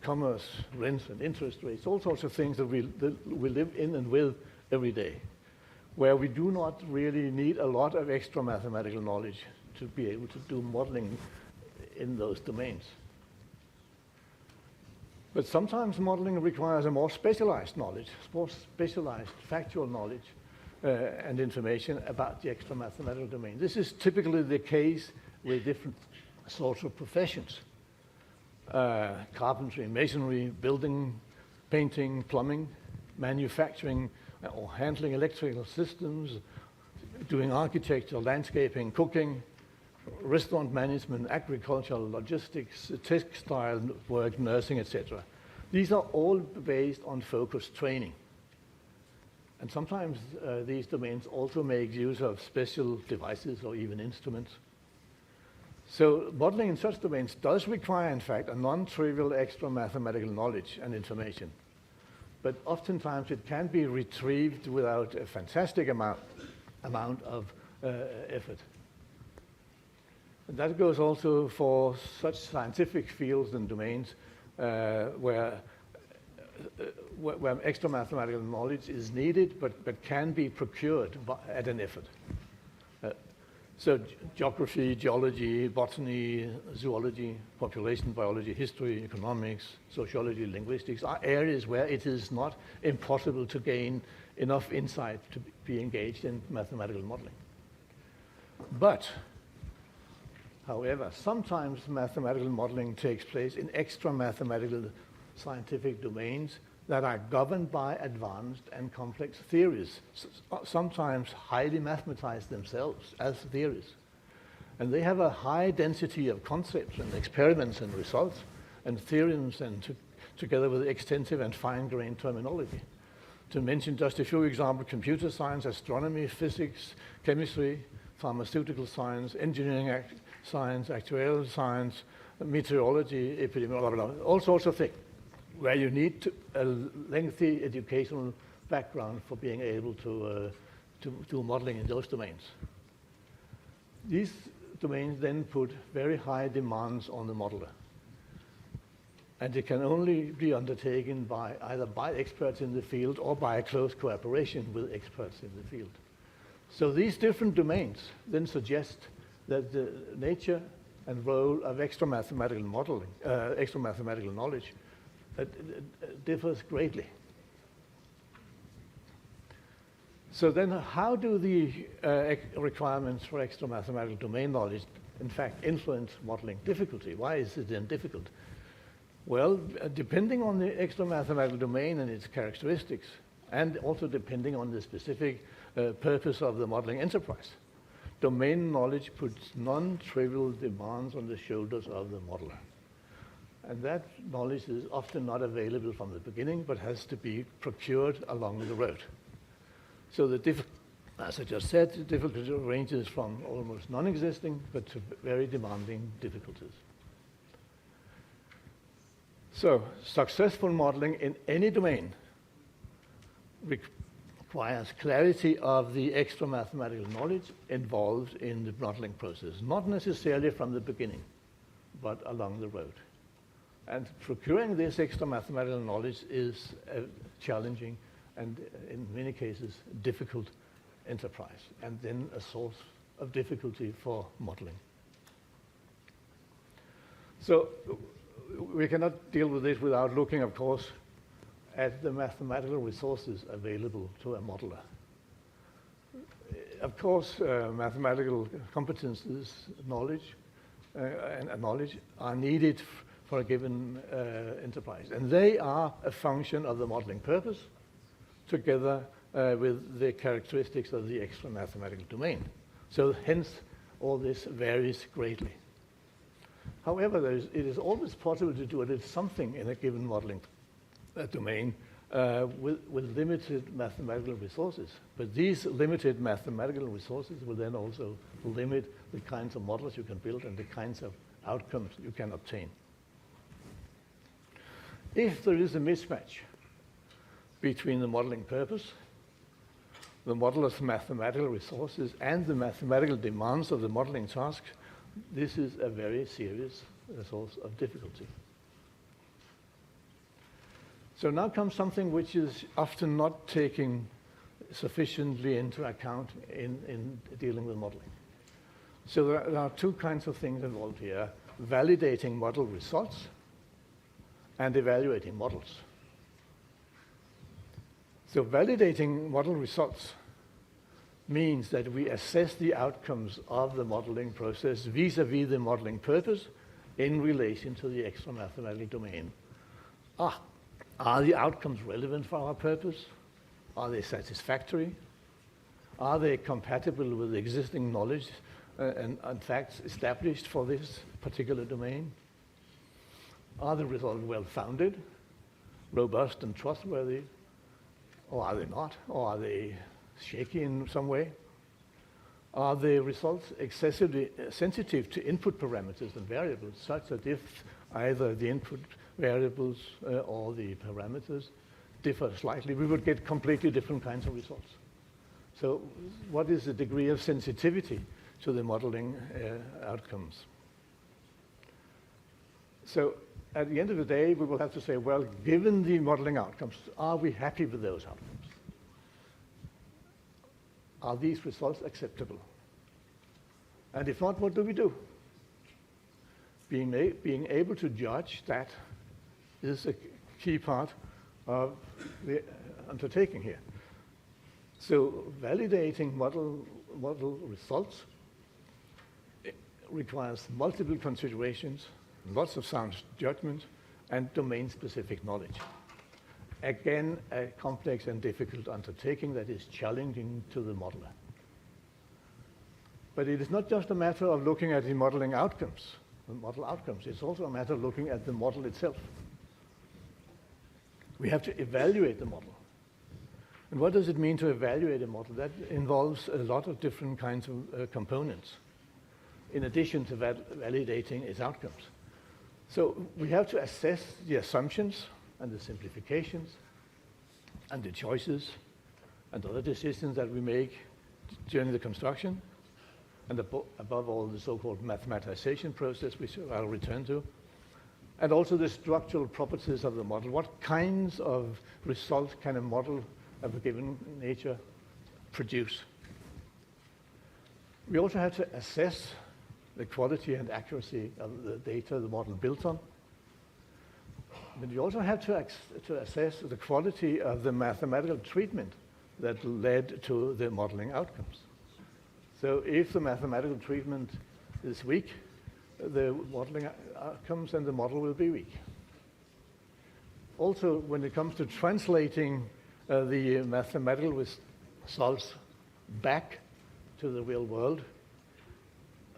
commerce, rents and interest rates, all sorts of things that we live in and with every day. where we do not really need a lot of extra mathematical knowledge to be able to do modeling in those domains. But sometimes modeling requires a more specialized knowledge, more specialized factual knowledge and information about the extra mathematical domain. This is typically the case with different sorts of professions. Carpentry, masonry, building, painting, plumbing, manufacturing, or handling electrical systems, doing architecture, landscaping, cooking, restaurant management, agricultural, logistics, textile work, nursing, etc. These are all based on focused training. And sometimes these domains also make use of special devices or even instruments. So modeling in such domains does require, in fact, a non-trivial extra mathematical knowledge and information. But oftentimes it can be retrieved without a fantastic amount of effort. And that goes also for such scientific fields and domains where extra mathematical knowledge is needed but can be procured at an effort. So geography, geology, botany, zoology, population biology, history, economics, sociology, linguistics are areas where it is not impossible to gain enough insight to be engaged in mathematical modeling. But, however, sometimes mathematical modeling takes place in extra mathematical scientific domains that are governed by advanced and complex theories, sometimes highly mathematized themselves as theories. And they have a high density of concepts and experiments and results and theorems and together with extensive and fine-grained terminology. To mention just a few examples, computer science, astronomy, physics, chemistry, pharmaceutical science, engineering science, actuarial science, meteorology, epidemiology, blah, blah, all sorts of things, where you need a lengthy educational background for being able to do modeling in those domains. These domains then put very high demands on the modeler. And it can only be undertaken by either by experts in the field or by a close cooperation with experts in the field. So these different domains then suggest that the nature and role of extra mathematical modeling, extra mathematical knowledge, differs greatly. So then how do the requirements for extra mathematical domain knowledge in fact influence modeling difficulty? Why is it then difficult? Well, depending on the extra mathematical domain and its characteristics, and also depending on the specific purpose of the modeling enterprise, domain knowledge puts non-trivial demands on the shoulders of the modeler. And that knowledge is often not available from the beginning, but has to be procured along the road. So as I just said, the difficulty ranges from almost non-existing, but to very demanding difficulties. So successful modeling in any domain requires clarity of the extra mathematical knowledge involved in the modeling process, not necessarily from the beginning, but along the road. And procuring this extra mathematical knowledge is a challenging and, in many cases, difficult enterprise, and then a source of difficulty for modeling. So we cannot deal with this without looking, of course, at the mathematical resources available to a modeler. Of course, mathematical competences, knowledge, and knowledge are needed for a given enterprise. And they are a function of the modeling purpose together with the characteristics of the extra mathematical domain. So hence, all this varies greatly. However, it is always possible to do a little something in a given modeling domain with limited mathematical resources. But these limited mathematical resources will then also limit the kinds of models you can build and the kinds of outcomes you can obtain. If there is a mismatch between the modeling purpose, the modeler's mathematical resources, and the mathematical demands of the modeling task, this is a very serious source of difficulty. So now comes something which is often not taken sufficiently into account in dealing with modeling. So there are two kinds of things involved here: validating model results and evaluating models. So validating model results means that we assess the outcomes of the modeling process vis-a-vis the modeling purpose in relation to the extra mathematical domain. Are the outcomes relevant for our purpose? Are they satisfactory? Are they compatible with existing knowledge and facts established for this particular domain? Are the results well-founded, robust and trustworthy? Or are they not? Or are they shaky in some way? Are the results excessively sensitive to input parameters and variables, such that if either the input variables or the parameters differ slightly, we would get completely different kinds of results? So what is the degree of sensitivity to the modeling outcomes? So at the end of the day, we will have to say, well, given the modeling outcomes, are we happy with those outcomes? Are these results acceptable? And if not, what do we do? Being able to judge that is a key part of the undertaking here. So validating model results requires multiple considerations, lots of sound judgment, and domain-specific knowledge. Again, a complex and difficult undertaking that is challenging to the modeler. But it is not just a matter of looking at the modeling outcomes, the model outcomes. It's also a matter of looking at the model itself. We have to evaluate the model. And what does it mean to evaluate a model? That involves a lot of different kinds of components, in addition to validating its outcomes. So we have to assess the assumptions and the simplifications and the choices and other decisions that we make during the construction, and above all, the so-called mathematization process, which I'll return to, and also the structural properties of the model. What kinds of results can a model of a given nature produce? We also have to assess the quality and accuracy of the data the model built on. But you also have to assess the quality of the mathematical treatment that led to the modeling outcomes. So if the mathematical treatment is weak, the modeling outcomes and the model will be weak. Also, when it comes to translating the mathematical results back to the real world,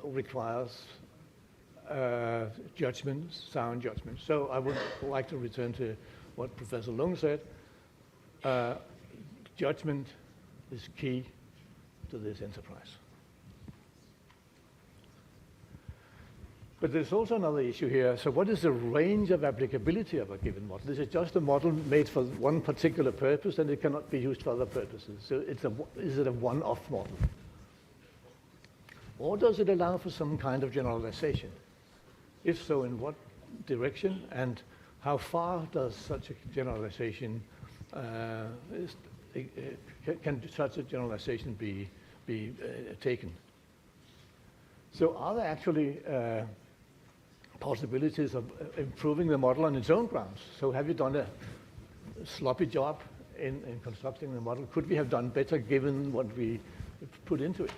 requires judgment, sound judgment. So I would like to return to what Professor Lung said. Judgment is key to this enterprise. But there's also another issue here. So what is the range of applicability of a given model? Is it just a model made for one particular purpose and it cannot be used for other purposes? So is it a one-off model? Or does it allow for some kind of generalization? If so, in what direction, and how far does such a generalization can such a generalization be taken? So, are there actually possibilities of improving the model on its own grounds? So, have you done a sloppy job in constructing the model? Could we have done better given what we put into it?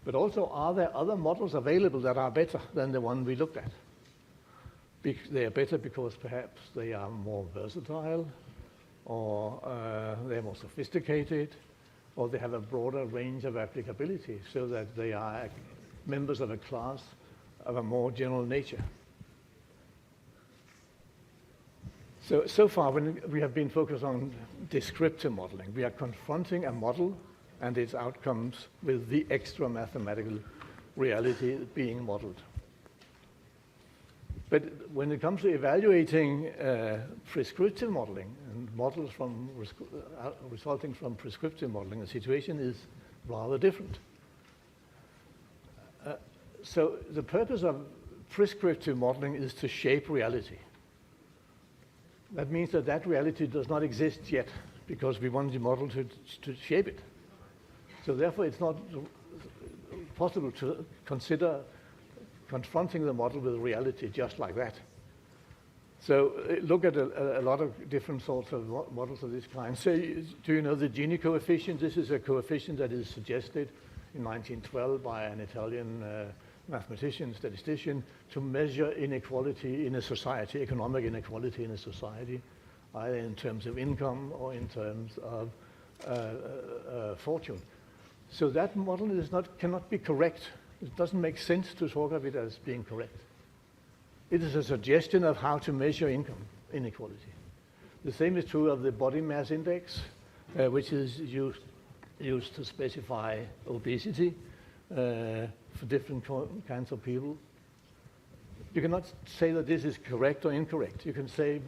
But also, are there other models available that are better than the one we looked at? They are better because perhaps they are more versatile, or they're more sophisticated, or they have a broader range of applicability, so that they are members of a class of a more general nature. So far, when we have been focused on descriptive modeling, we are confronting a model and its outcomes with the extra mathematical reality being modeled. But when it comes to evaluating prescriptive modeling and models resulting from prescriptive modeling, the situation is rather different. So the purpose of prescriptive modeling is to shape reality. That means that reality does not exist yet because we want the model to shape it. So therefore, it's not possible to consider confronting the model with reality just like that. So look at a lot of different sorts of models of this kind. Say, do you know the Gini coefficient? This is a coefficient that is suggested in 1912 by an Italian mathematician, statistician, to measure inequality in a society, economic inequality in a society, either in terms of income or in terms of fortune. So that model cannot be correct. It doesn't make sense to talk of it as being correct. It is a suggestion of how to measure income inequality. The same is true of the body mass index, which is used to specify obesity for different kinds of people. You cannot say that this is correct or incorrect. You can say,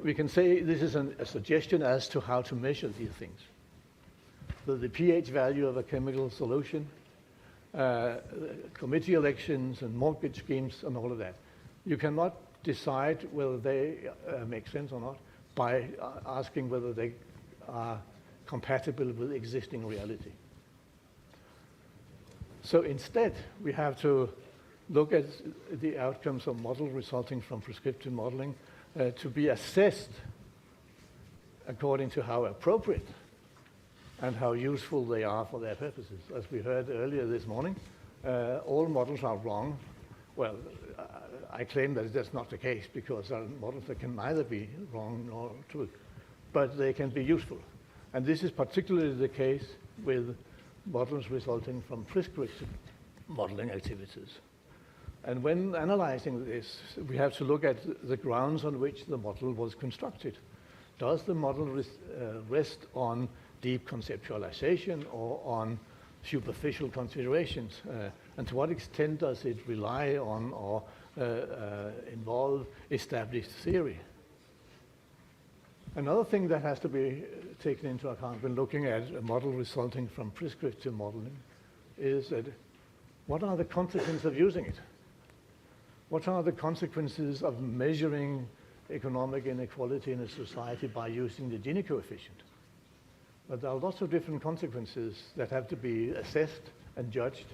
we can say this is a suggestion as to how to measure these things. So the pH value of a chemical solution, committee elections and mortgage schemes and all of that. You cannot decide whether they make sense or not by asking whether they are compatible with existing reality. So instead, we have to look at the outcomes of models resulting from prescriptive modeling to be assessed according to how appropriate and how useful they are for their purposes. As we heard earlier this morning, all models are wrong. Well, I claim that that's not the case, because there are models that can neither be wrong nor true, but they can be useful. And this is particularly the case with models resulting from prescriptive modeling activities. And when analyzing this, we have to look at the grounds on which the model was constructed. Does the model rest on deep conceptualization or on superficial considerations? And to what extent does it rely on or involve established theory? Another thing that has to be taken into account when looking at a model resulting from prescriptive modeling is that what are the consequences of using it? What are the consequences of measuring economic inequality in a society by using the Gini coefficient? But there are lots of different consequences that have to be assessed and judged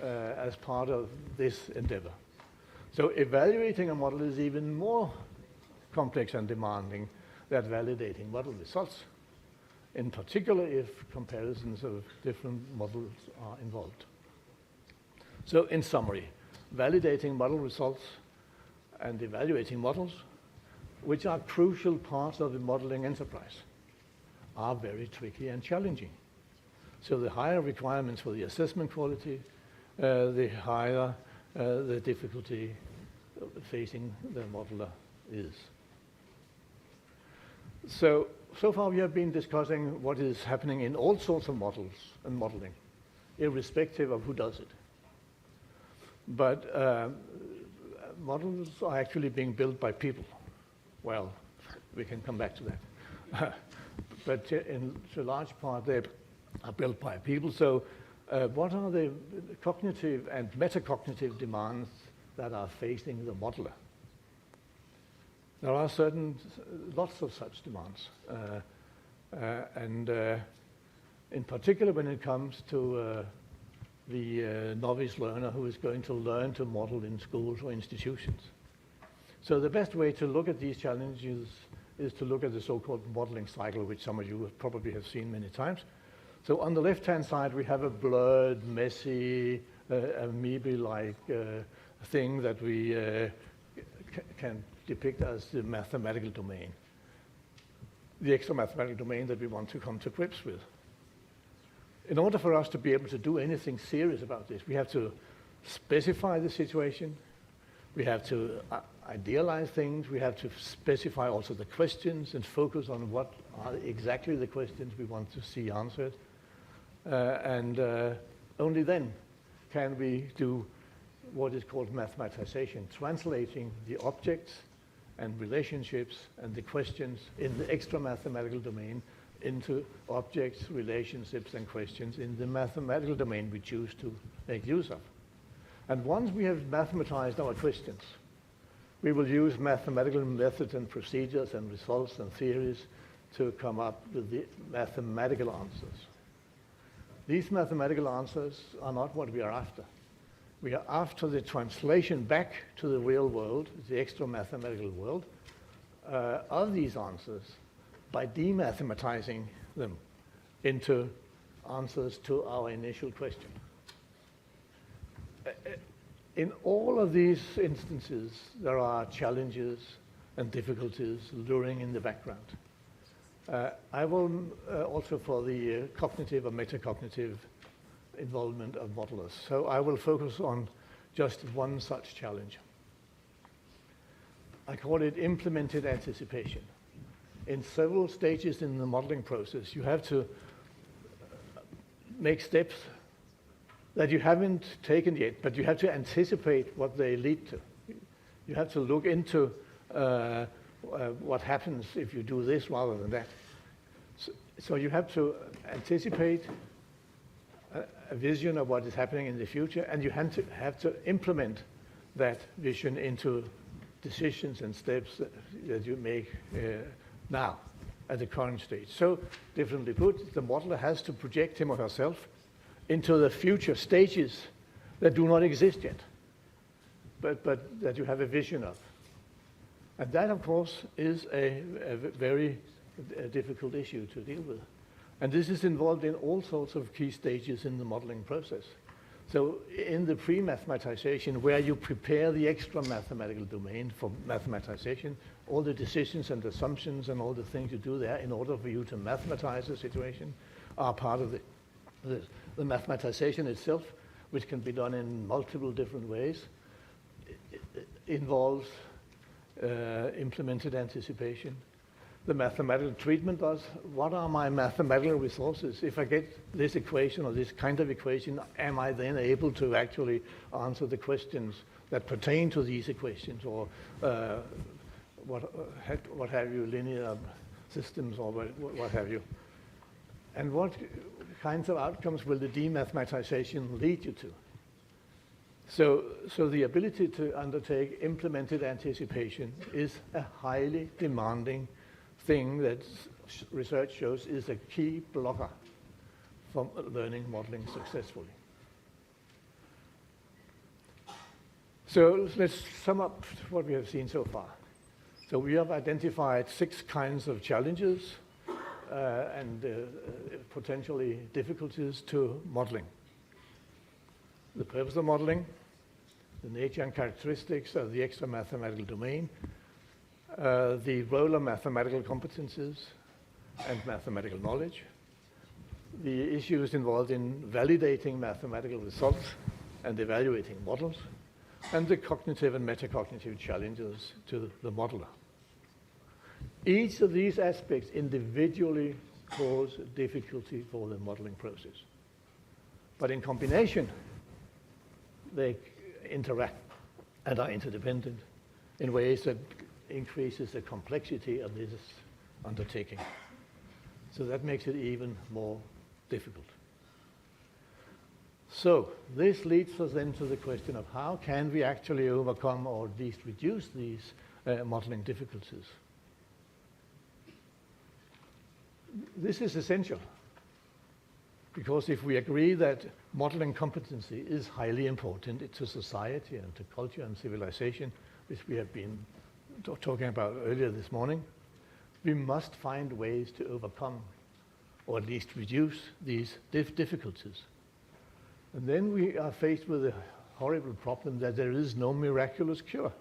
as part of this endeavor. So evaluating a model is even more complex and demanding than validating model results, in particular if comparisons of different models are involved. So in summary, validating model results and evaluating models, which are crucial parts of the modeling enterprise, are very tricky and challenging. So the higher requirements for the assessment quality, the higher the difficulty facing the modeler is. So far we have been discussing what is happening in all sorts of models and modeling, irrespective of who does it. But models are actually being built by people. Well, we can come back to that. But in a large part, they are built by people. So what are the cognitive and metacognitive demands that are facing the modeler? There are lots of such demands. In particular, when it comes to the novice learner who is going to learn to model in schools or institutions. So the best way to look at these challenges is to look at the so-called modeling cycle, which some of you probably have seen many times. So on the left-hand side, we have a blurred, messy, amoeba-like thing that we can depict as the mathematical domain, the extra mathematical domain that we want to come to grips with. In order for us to be able to do anything serious about this, we have to specify the situation, we have to idealize things, we have to specify also the questions and focus on what are exactly the questions we want to see answered. Only then can we do what is called mathematization, translating the objects and relationships and the questions in the extra mathematical domain into objects, relationships, and questions in the mathematical domain we choose to make use of. And once we have mathematized our questions, we will use mathematical methods and procedures and results and theories to come up with the mathematical answers. These mathematical answers are not what we are after. We are after the translation back to the real world, the extra mathematical world, of these answers by demathematizing them into answers to our initial question. In all of these instances, there are challenges and difficulties luring in the background. I will also for the cognitive or metacognitive involvement of modelers. So I will focus on just one such challenge. I call it implemented anticipation. In several stages in the modeling process, you have to make steps that you haven't taken yet, but you have to anticipate what they lead to. You have to look into what happens if you do this rather than that. So you have to anticipate a vision of what is happening in the future, and you have to implement that vision into decisions and steps that you make now at the current stage. So differently put, the modeler has to project him or herself into the future stages that do not exist yet, but that you have a vision of. And that, of course, is a very difficult issue to deal with. And this is involved in all sorts of key stages in the modeling process. So in the pre-mathematization, where you prepare the extra mathematical domain for mathematization, all the decisions and assumptions and all the things you do there in order for you to mathematize the situation are part of the mathematization itself, which can be done in multiple different ways. It involves implemented anticipation. The mathematical treatment does, what are my mathematical resources? If I get this equation or this kind of equation, am I then able to actually answer the questions that pertain to these equations, or what have you, linear systems, or what have you? And what kinds of outcomes will the demathematization lead you to? So the ability to undertake implemented anticipation is a highly demanding thing that research shows is a key blocker from learning modeling successfully. So let's sum up what we have seen so far. So we have identified 6 kinds of challenges and potentially difficulties to modeling. The purpose of modeling, the nature and characteristics of the extra mathematical domain, the role of mathematical competences and mathematical knowledge, the issues involved in validating mathematical results and evaluating models, and the cognitive and metacognitive challenges to the modeler. Each of these aspects individually cause difficulty for the modeling process. But in combination, they interact and are interdependent in ways that increases the complexity of this undertaking. So that makes it even more difficult. So this leads us then to the question of how can we actually overcome or at least reduce these modeling difficulties? This is essential, because if we agree that modeling competency is highly important to society and to culture and civilization, which we have been talking about earlier this morning, we must find ways to overcome or at least reduce these difficulties. And then we are faced with a horrible problem that there is no miraculous cure.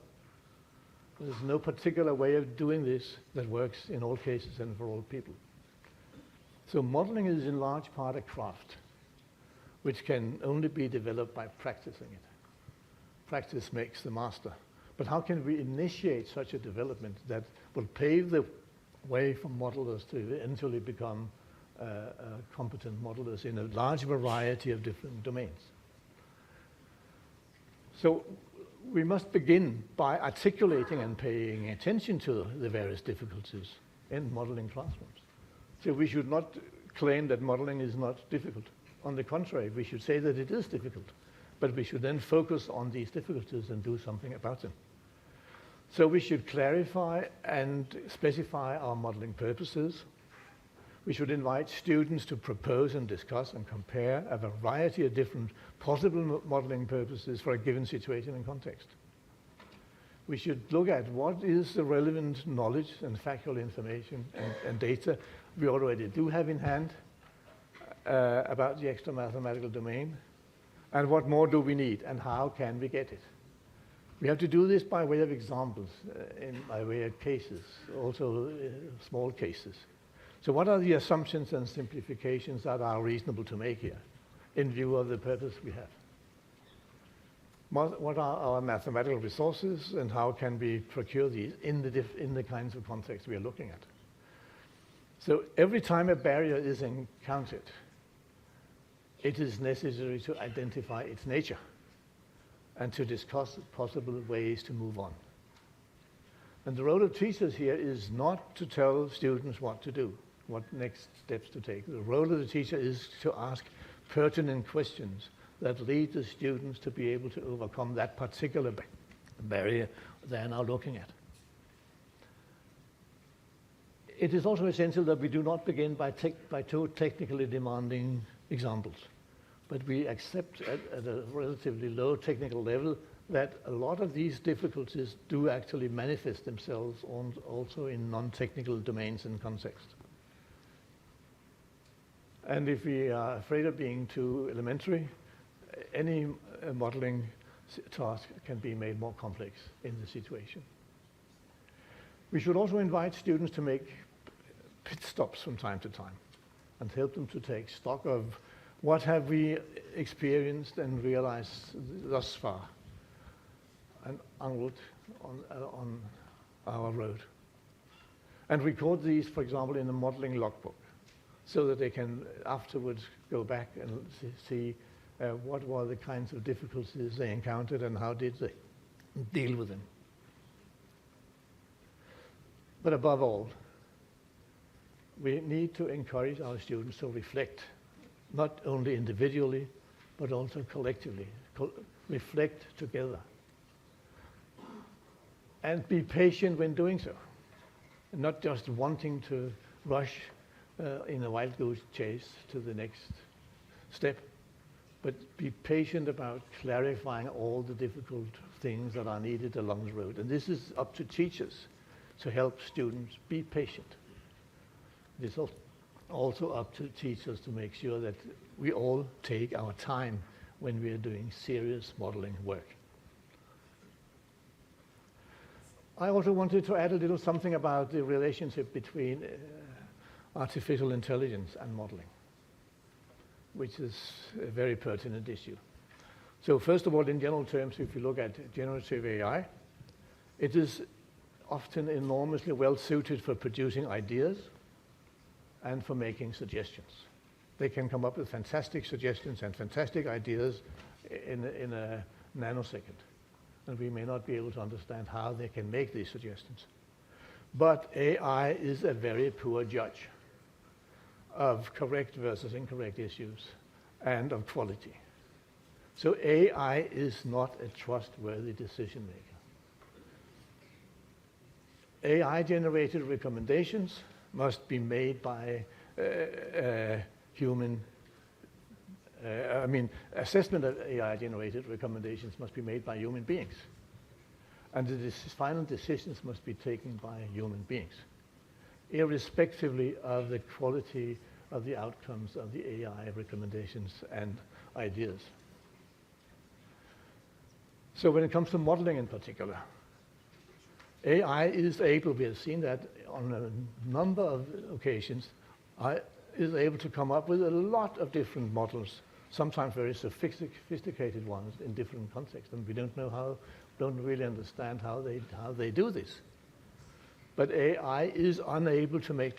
There's no particular way of doing this that works in all cases and for all people. So modeling is in large part a craft, which can only be developed by practicing it. Practice makes the master. But how can we initiate such a development that will pave the way for modelers to eventually become competent modelers in a large variety of different domains? So we must begin by articulating and paying attention to the various difficulties in modeling classrooms. So we should not claim that modeling is not difficult. On the contrary, we should say that it is difficult, but we should then focus on these difficulties and do something about them. So we should clarify and specify our modeling purposes, We should invite students to propose and discuss and compare a variety of different possible modeling purposes for a given situation and context. We should look at what is the relevant knowledge and factual information and data we already do have in hand about the extra mathematical domain, and what more do we need, and how can we get it. We have to do this by way of examples, by way of cases, also small cases. So what are the assumptions and simplifications that are reasonable to make here in view of the purpose we have? What are our mathematical resources, and how can we procure these in the kinds of contexts we are looking at? So every time a barrier is encountered, it is necessary to identify its nature and to discuss possible ways to move on. And the role of teachers here is not to tell students what to do, what next steps to take. The role of the teacher is to ask pertinent questions that lead the students to be able to overcome that particular barrier they're now looking at. It is also essential that we do not begin by too technically demanding examples, but we accept at a relatively low technical level that a lot of these difficulties do actually manifest themselves also in non-technical domains and contexts. And if we are afraid of being too elementary, any modeling task can be made more complex in the situation. We should also invite students to make pit stops from time to time and help them to take stock of what have we experienced and realized thus far and onward on our road. And record these, for example, in a modeling logbook, so that they can afterwards go back and see what were the kinds of difficulties they encountered and how did they deal with them. But above all, we need to encourage our students to reflect, not only individually, but also collectively. Reflect together. And be patient when doing so. And not just wanting to rush in a wild goose chase to the next step, but be patient about clarifying all the difficult things that are needed along the road. And this is up to teachers to help students be patient. It is also up to teachers to make sure that we all take our time when we are doing serious modeling work. I also wanted to add a little something about the relationship between artificial intelligence and modeling, which is a very pertinent issue. So first of all, in general terms, if you look at generative AI, it is often enormously well suited for producing ideas and for making suggestions. They can come up with fantastic suggestions and fantastic ideas in a nanosecond. And we may not be able to understand how they can make these suggestions. But AI is a very poor judge of correct versus incorrect issues and of quality. So AI is not a trustworthy decision maker. AI-generated recommendations must be made by human. Assessment of AI-generated recommendations must be made by human beings. And the final decisions must be taken by human beings, irrespectively of the quality of the outcomes of the AI recommendations and ideas. So when it comes to modeling in particular, AI is able, we have seen that on a number of occasions, is able to come up with a lot of different models, sometimes very sophisticated ones in different contexts, and we don't really understand how they do this. But AI is unable to make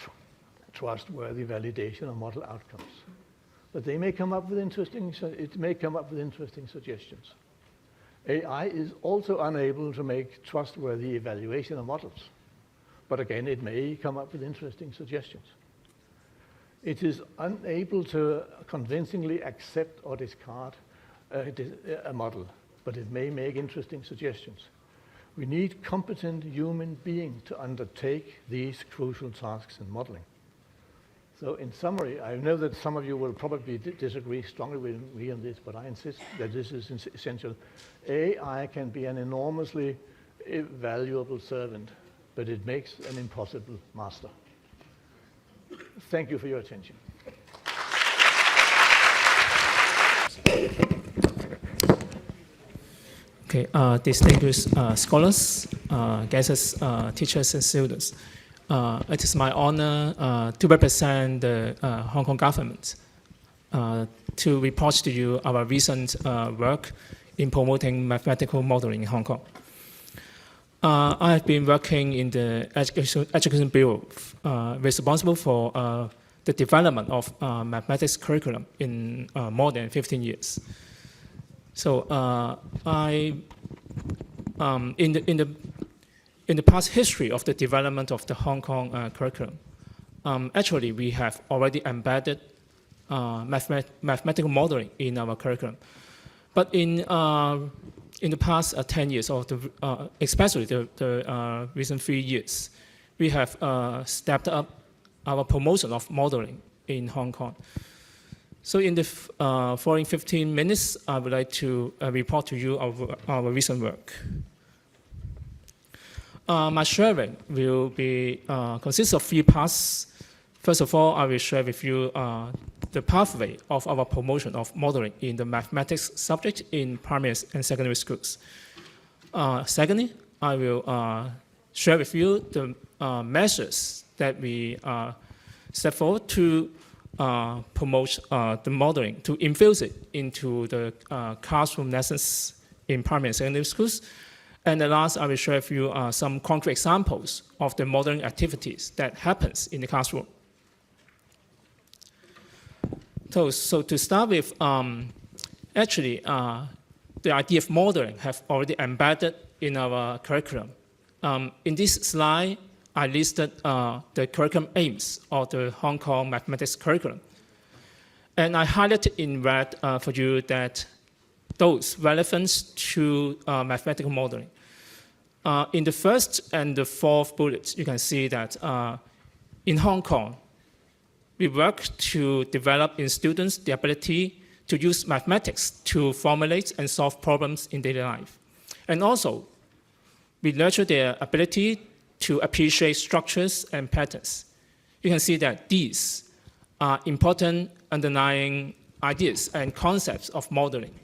trustworthy validation of model outcomes. But they may come up with interesting suggestions. AI is also unable to make trustworthy evaluation of models. But again, it may come up with interesting suggestions. It is unable to convincingly accept or discard a model, but it may make interesting suggestions. We need competent human beings to undertake these crucial tasks in modeling. So in summary, I know that some of you will probably disagree strongly with me on this, but I insist that this is essential. AI can be an enormously valuable servant, but it makes an impossible master. Thank you for your attention. Okay, distinguished scholars, guests, teachers, and students. It is my honor to represent the Hong Kong government to report to you our recent work in promoting mathematical modeling in Hong Kong. I have been working in the Education Bureau, responsible for the development of mathematics curriculum in more than 15 years. So in the past history of the development of the Hong Kong curriculum, actually we have already embedded mathematical modeling in our curriculum. But in the past 10 years, or especially the recent 3 years, we have stepped up our promotion of modeling in Hong Kong. So in the following 15 minutes, I would like to report to you our recent work. My sharing will be consist of 3 parts. First of all, I will share with you the pathway of our promotion of modeling in the mathematics subject in primary and secondary schools. Secondly, I will share with you the measures that we step forward to promote the modeling, to infuse it into the classroom lessons in primary and secondary schools. And the last, I will share with you some concrete examples of the modeling activities that happens in the classroom. So to start with, actually, the idea of modeling have already embedded in our curriculum. In this slide, I listed the curriculum aims of the Hong Kong mathematics curriculum. And I highlighted in red for you that those relevant to mathematical modeling. In the first and the fourth bullets, you can see that in Hong Kong, we work to develop in students the ability to use mathematics to formulate and solve problems in daily life. And also, we nurture their ability to appreciate structures and patterns. You can see that these are important underlying ideas and concepts of modeling.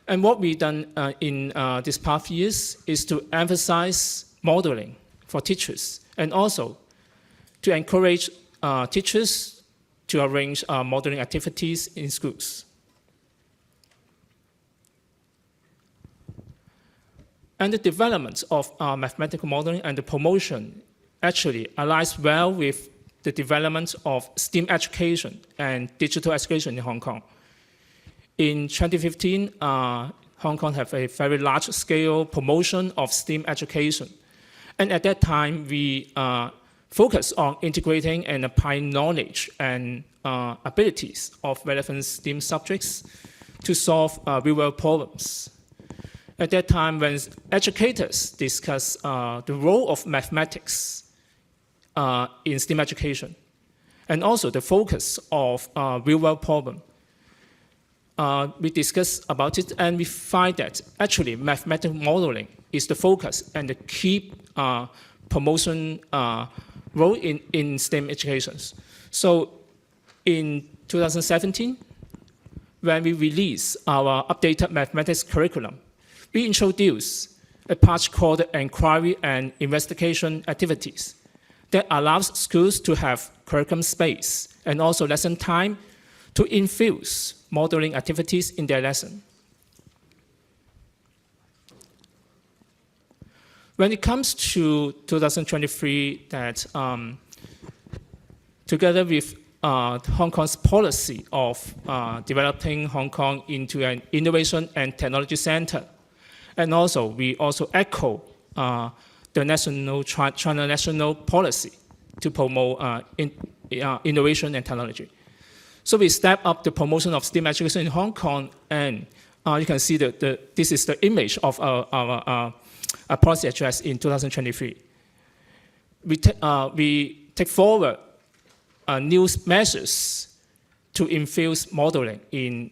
And what we've done in these past years is to emphasize modeling for teachers and also to encourage teachers to arrange modeling activities in schools. And the development of mathematical modeling and the promotion actually aligns well with the development of STEAM education and digital education in Hong Kong. In 2015, Hong Kong have a very large-scale promotion of STEAM education. And at that time, we focus on integrating and applying knowledge and abilities of relevant STEAM subjects to solve real-world problems. At that time, when educators discuss the role of mathematics in STEAM education, and also the focus of real-world problem, we discuss about it, and we find that actually mathematical modeling is the focus and the key promotion role in STEM educations. So in 2017, when we released our updated mathematics curriculum, we introduced a part called Inquiry and Investigation Activities that allows schools to have curriculum space and also lesson time to infuse modeling activities in their lesson. When it comes to 2023, that together with Hong Kong's policy of developing Hong Kong into an innovation and technology center, and also we also echo the China national policy to promote innovation and technology. So we step up the promotion of STEAM education in Hong Kong, and you can see that this is the image of our policy address in 2023. We take forward new measures to infuse modeling in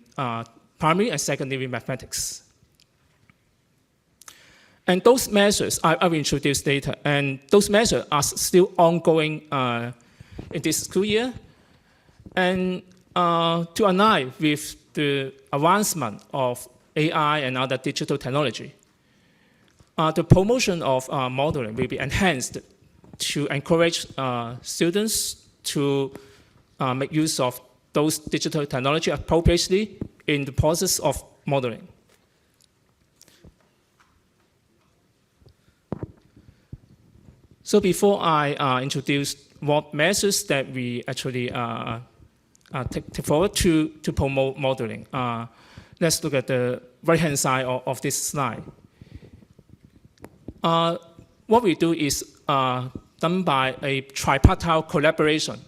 primary and secondary mathematics. And those measures, I will introduce later, and those measures are still ongoing in this school year. And to align with the advancement of AI and other digital technology, the promotion of modeling will be enhanced to encourage students to make use of those digital technology appropriately in the process of modeling. So before I introduce what measures that we actually take forward to promote modeling, let's look at the right-hand side of this slide. What we do is done by a tripartite collaboration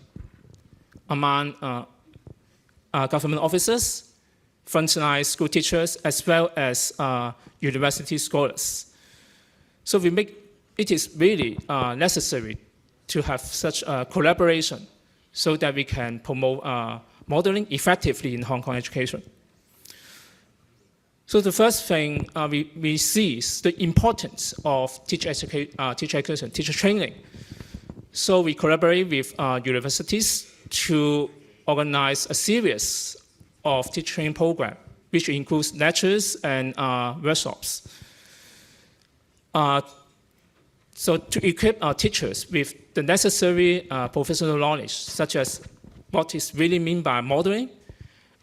among government officers, frontline school teachers, as well as university scholars. So it is really necessary to have such a collaboration so that we can promote modeling effectively in Hong Kong education. So the first thing we see is the importance of teacher education, teacher training. So we collaborate with universities to organize a series of teacher training programs, which includes lectures and workshops. So to equip our teachers with the necessary professional knowledge, such as what is really meant by modeling,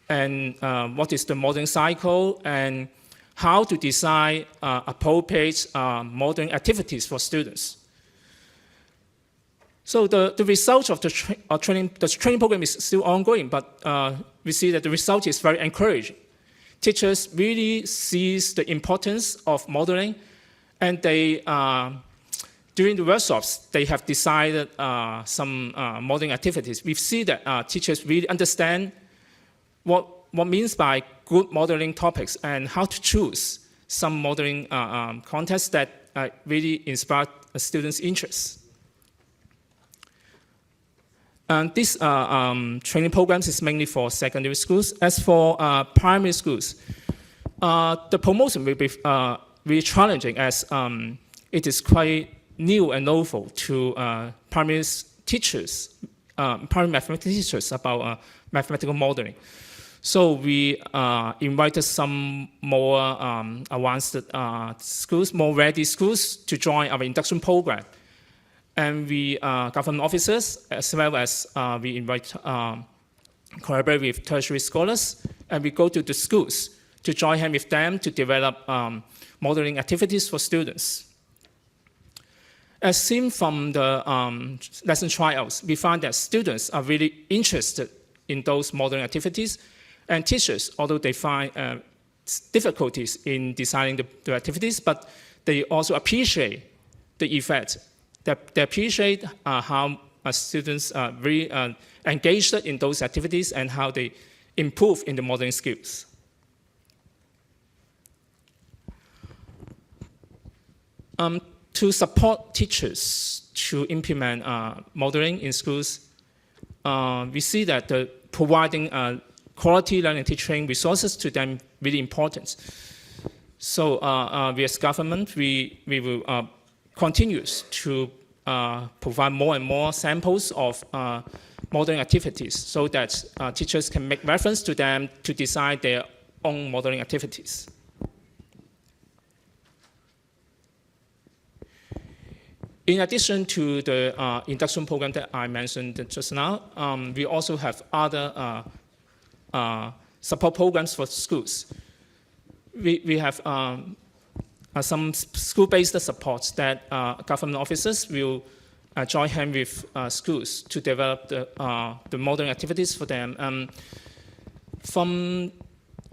and what is the modeling cycle, and how to design appropriate modeling activities for students. So the result of the training program is still ongoing, but we see that the result is very encouraging. Teachers really see the importance of modeling, and they during the workshops, they have decided some modeling activities. We see that teachers really understand what means by good modeling topics and how to choose some modeling contests that really inspire students' interest. And these training programs is mainly for secondary schools. As for primary schools, the promotion will be really challenging as it is quite new and novel to primary teachers, primary mathematics teachers about mathematical modeling. So we invited some more advanced schools, more ready schools to join our induction program. And we, government officers, as well as we invite, collaborate with tertiary scholars, and we go to the schools to join hands with them to develop modeling activities for students. As seen from the lesson trials, we find that students are really interested in those modeling activities, and teachers, although they find difficulties in designing the activities, but they also appreciate the effect. They appreciate how students are really engaged in those activities and how they improve in the modeling skills. To support teachers to implement modeling in schools, we see that providing quality learning and teaching resources to them really important. So we as government, we will continue to provide more and more samples of modeling activities so that teachers can make reference to them to design their own modeling activities. In addition to the induction program that I mentioned just now, we also have other support programs for schools. We have some school-based supports that government officers will join hands with schools to develop the modeling activities for them. From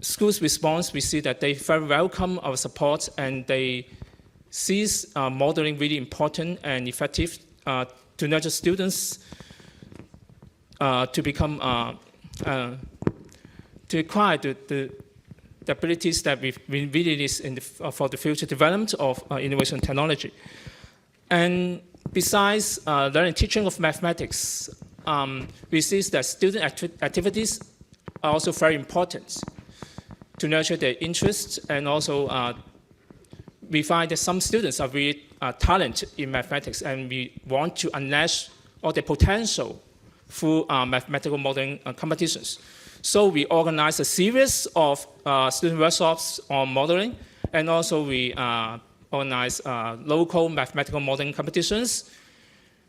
schools' response, we see that they very welcome our support, and they see modeling really important and effective to nurture students to become to acquire the abilities that we really need for the future development of innovation technology. And besides learning and teaching of mathematics, we see that student activities are also very important to nurture their interests, and also we find that some students are really talented in mathematics, and we want to unleash all their potential through mathematical modeling competitions. So we organize a series of student workshops on modeling, and also we organize local mathematical modeling competitions.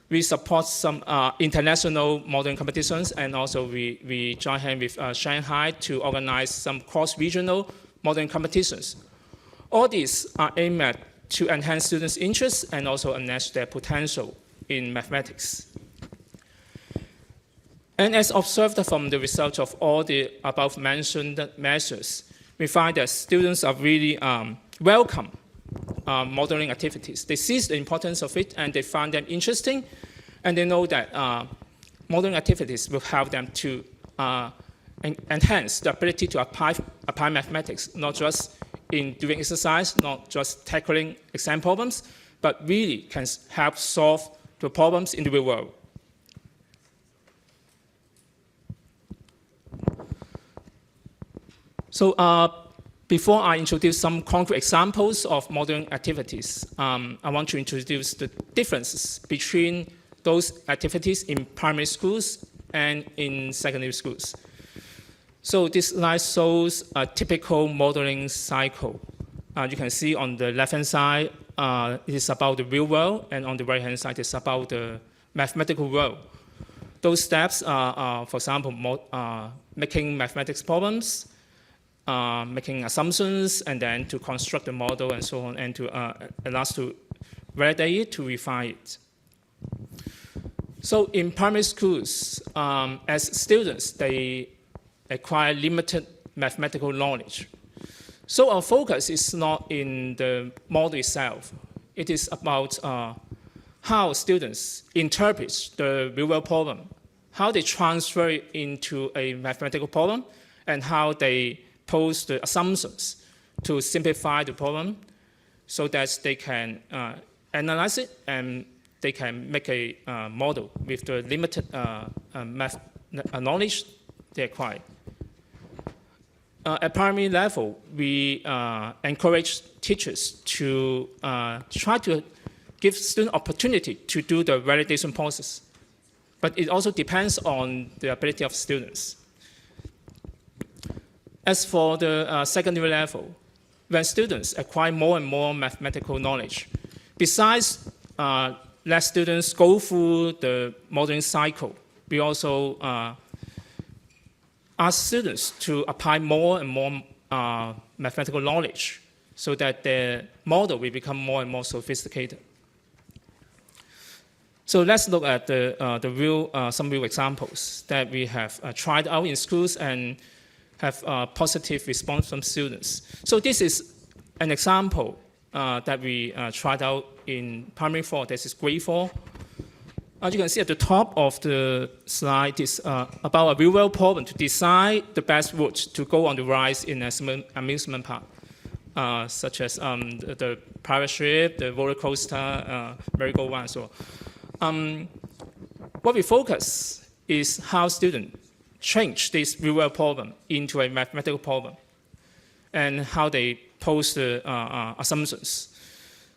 We support some international modeling competitions, and also we join hands with Shanghai to organize some cross-regional modeling competitions. All these are aimed at to enhance students' interests and also unleash their potential in mathematics. And as observed from the results of all the above-mentioned measures, we find that students are really welcome modeling activities. They see the importance of it, and they find them interesting, and they know that modeling activities will help them to enhance the ability to apply mathematics, not just in doing exercise, not just tackling exam problems, but really can help solve the problems in the real world. So before I introduce some concrete examples of modeling activities, I want to introduce the differences between those activities in primary schools and in secondary schools. So this slide shows a typical modeling cycle. You can see on the left-hand side, it is about the real world, and on the right-hand side, it's about the mathematical world. Those steps are, for example, making mathematics problems, making assumptions, and then to construct the model and so on, and to allow us to validate it, to refine it. So in primary schools, as students, they acquire limited mathematical knowledge. So our focus is not in the model itself. It is about how students interpret the real-world problem, how they transfer it into a mathematical problem, and how they pose the assumptions to simplify the problem so that they can analyze it and they can make a model with the limited math knowledge they acquire. At primary level, we encourage teachers to try to give students opportunity to do the validation process. But it also depends on the ability of students. As for the secondary level, when students acquire more and more mathematical knowledge, besides let students go through the modeling cycle, we also ask students to apply more and more mathematical knowledge so that their model will become more and more sophisticated. So let's look at some real examples that we have tried out in schools and have a positive response from students. So this is an example that we tried out in primary 4, this is grade 4. As you can see at the top of the slide is about a real-world problem to decide the best route to go on the rides in an amusement park, such as the pirate ship, the roller coaster, merry-go-round, and so on. What we focus is how students change this real-world problem into a mathematical problem and how they pose the assumptions.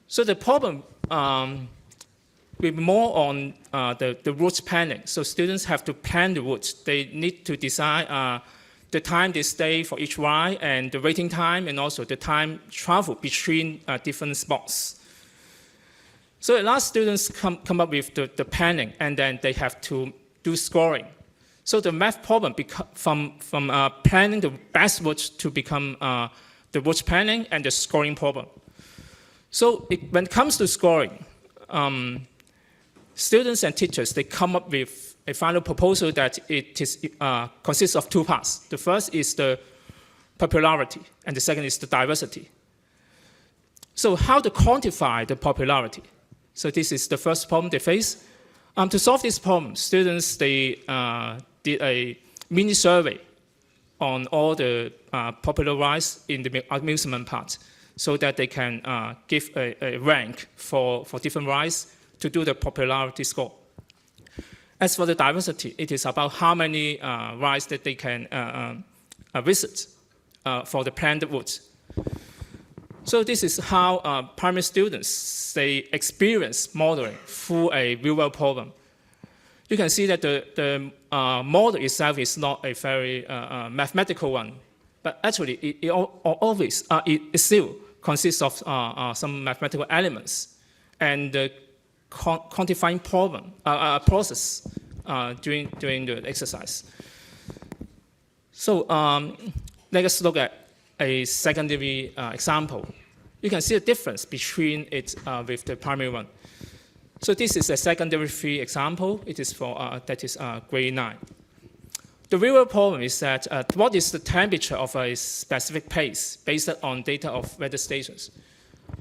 So the problem will be more on the route planning. So students have to plan the route. They need to decide the time they stay for each ride and the waiting time and also the time travel between different spots. So at last, students come up with the planning, and then they have to do scoring. So the math problem from planning the best route to become the route planning and the scoring problem. So when it comes to scoring, students and teachers, they come up with a final proposal that consists of two parts. The first is the popularity, and the second is the diversity. So how to quantify the popularity? So this is the first problem they face. To solve this problem, students, they did a mini survey on all the popular rides in the amusement park so that they can give a rank for different rides to do the popularity score. As for the diversity, it is about how many rides that they can visit for the planned route. So this is how primary students, they experience modeling through a real-world problem. You can see that the model itself is not a very mathematical one, but actually it still consists of some mathematical elements and the quantifying process during the exercise. So let us look at a secondary example. You can see the difference between it with the primary one. So this is a secondary 3 example. It is for that is grade 9. The real problem is that what is the temperature of a specific place based on data of weather stations?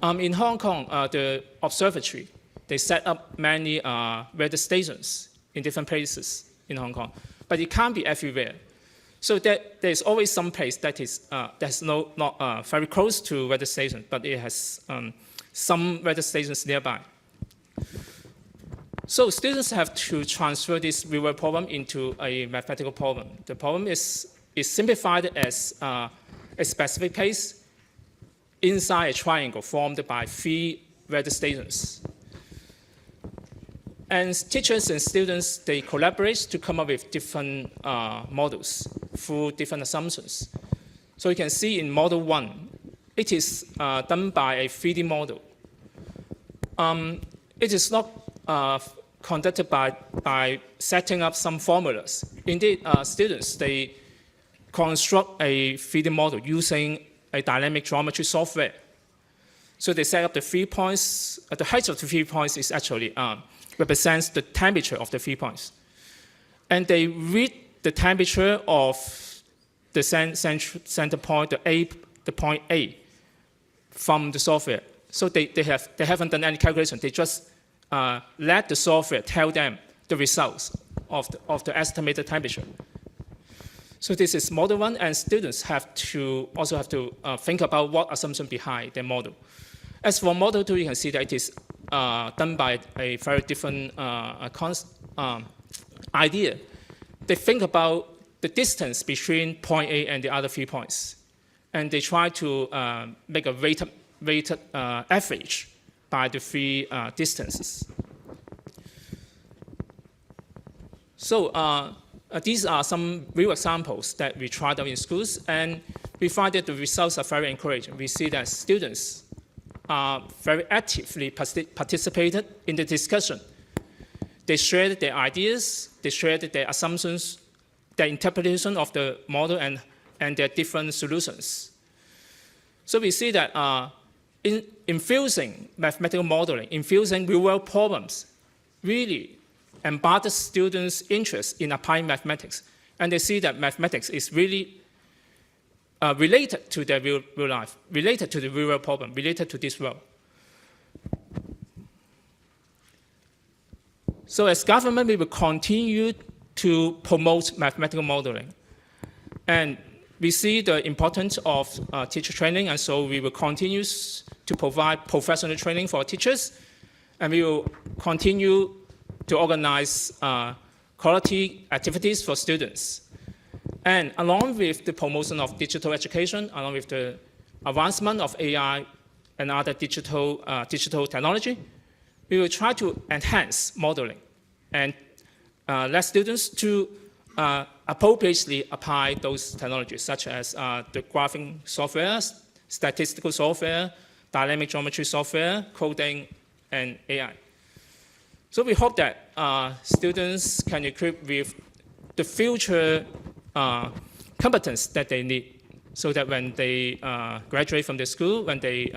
In Hong Kong, the observatory, they set up many weather stations in different places in Hong Kong, but it can't be everywhere. So there's always some place that is that's not very close to weather station, but it has some weather stations nearby. So students have to transfer this real-world problem into a mathematical problem. The problem is simplified as a specific place inside a triangle formed by 3 weather stations. And teachers and students, they collaborate to come up with different models through different assumptions. So you can see in model 1, it is done by a 3D model. It is not conducted by setting up some formulas. Indeed, students, they construct a 3D model using a dynamic geometry software. So they set up the 3 points. The height of the 3 points is actually represents the temperature of the 3 points. And they read the temperature of the center point, the point A, from the software. So they haven't done any calculation. They just let the software tell them the results of the estimated temperature. So this is model 1, and students also have to think about what assumption behind their model. As for model 2, you can see that it is done by a very different idea. They think about the distance between point A and the other 3 points, and they try to make a weighted average by the 3 distances. So these are some real examples that we tried out in schools, and we find that the results are very encouraging. We see that students are very actively participated in the discussion. They shared their ideas, they shared their assumptions, their interpretation of the model and their different solutions. So we see that in infusing mathematical modeling, infusing real-world problems, really embodies students' interest in applying mathematics. And they see that mathematics is really related to their real life, related to the real-world problem, related to this world. So as government, we will continue to promote mathematical modeling. And we see the importance of teacher training, and so we will continue to provide professional training for teachers, and we will continue to organize quality activities for students. And along with the promotion of digital education, along with the advancement of AI and other digital technology, we will try to enhance modeling and let students to appropriately apply those technologies, such as the graphing software, statistical software, dynamic geometry software, coding, and AI. So we hope that students can equip with the future competence that they need, so that when they graduate from the school, when they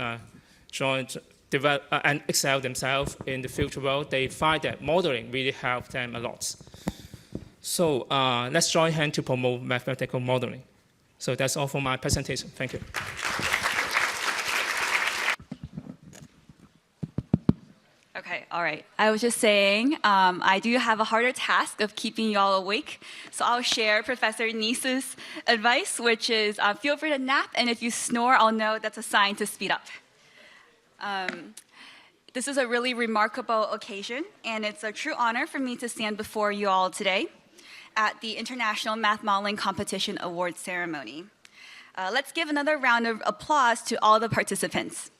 develop and excel themselves in the future world, they find that modeling really helps them a lot. So let's join hands to promote mathematical modeling. So that's all for my presentation. Thank you. Okay, all right. I was just saying, I do have a harder task of keeping y'all awake. So I'll share Professor Nice's advice, which is feel free to nap, and if you snore, I'll know that's a sign to speed up. This is a really remarkable occasion, and it's a true honor for me to stand before you all today at the International Math Modeling Competition Awards Ceremony. Let's give another round of applause to all the participants.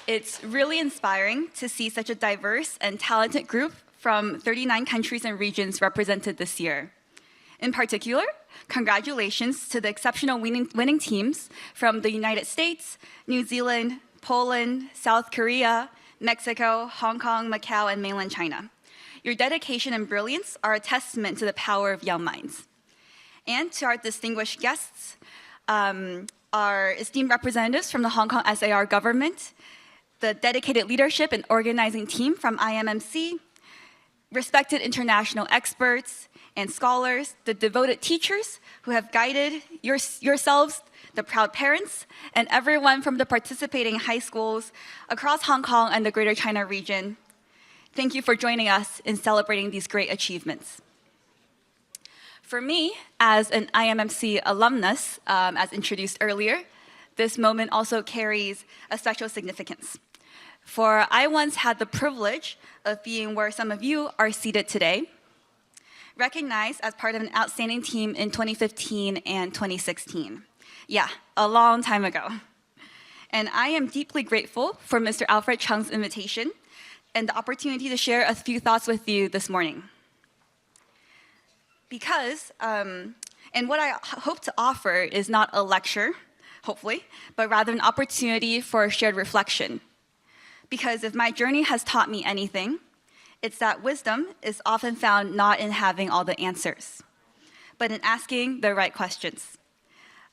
It's really inspiring to see such a diverse and talented group from 39 countries and regions represented this year. In particular, congratulations to the exceptional winning teams from the United States, New Zealand, Poland, South Korea, Mexico, Hong Kong, Macau, and mainland China. Your dedication and brilliance are a testament to the power of young minds. And to our distinguished guests, our esteemed representatives from the Hong Kong SAR government, the dedicated leadership and organizing team from IMMC, respected international experts and scholars, the devoted teachers who have guided yourselves, the proud parents, and everyone from the participating high schools across Hong Kong and the Greater China region. Thank you for joining us in celebrating these great achievements. For me, as an IMMC alumnus, as introduced earlier, this moment also carries a special significance. For I once had the privilege of being where some of you are seated today, recognized as part of an outstanding team in 2015 and 2016. Yeah, a long time ago. And I am deeply grateful for Mr. Alfred Chung's invitation and the opportunity to share a few thoughts with you this morning. Because, and what I hope to offer is not a lecture, hopefully, but rather an opportunity for shared reflection. Because if my journey has taught me anything, it's that wisdom is often found not in having all the answers, but in asking the right questions.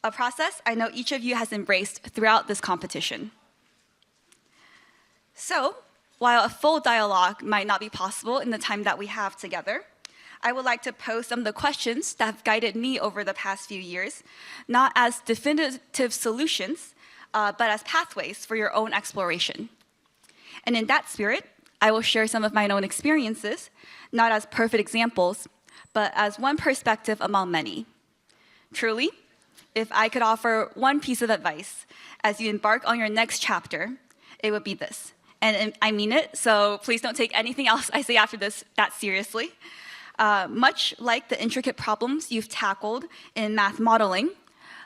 A process I know each of you has embraced throughout this competition. So, while a full dialogue might not be possible in the time that we have together, I would like to pose some of the questions that have guided me over the past few years, not as definitive solutions, but as pathways for your own exploration. And in that spirit, I will share some of my own experiences, not as perfect examples, but as one perspective among many. Truly, if I could offer one piece of advice as you embark on your next chapter, it would be this. And I mean it, so please don't take anything else I say after this that seriously. Much like the intricate problems you've tackled in math modeling,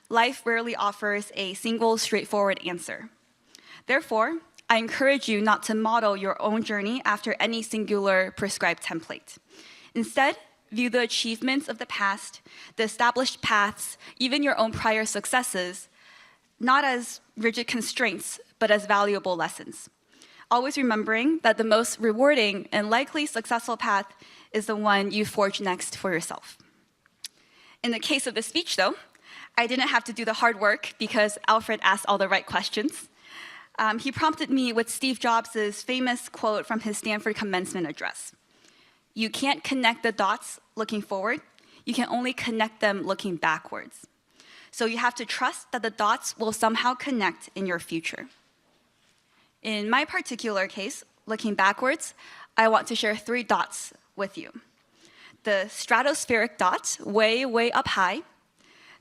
life rarely offers a single straightforward answer. Therefore, I encourage you not to model your own journey after any singular prescribed template. Instead, view the achievements of the past, the established paths, even your own prior successes, not as rigid constraints, but as valuable lessons. Always remembering that the most rewarding and likely successful path is the one you forge next for yourself. In the case of the speech, though, I didn't have to do the hard work because Alfred asked all the right questions. He prompted me with Steve Jobs' famous quote from his Stanford commencement address. You can't connect the dots looking forward, you can only connect them looking backwards. So you have to trust that the dots will somehow connect in your future. In my particular case, looking backwards, I want to share 3 dots with you. The stratospheric dot, way, way up high.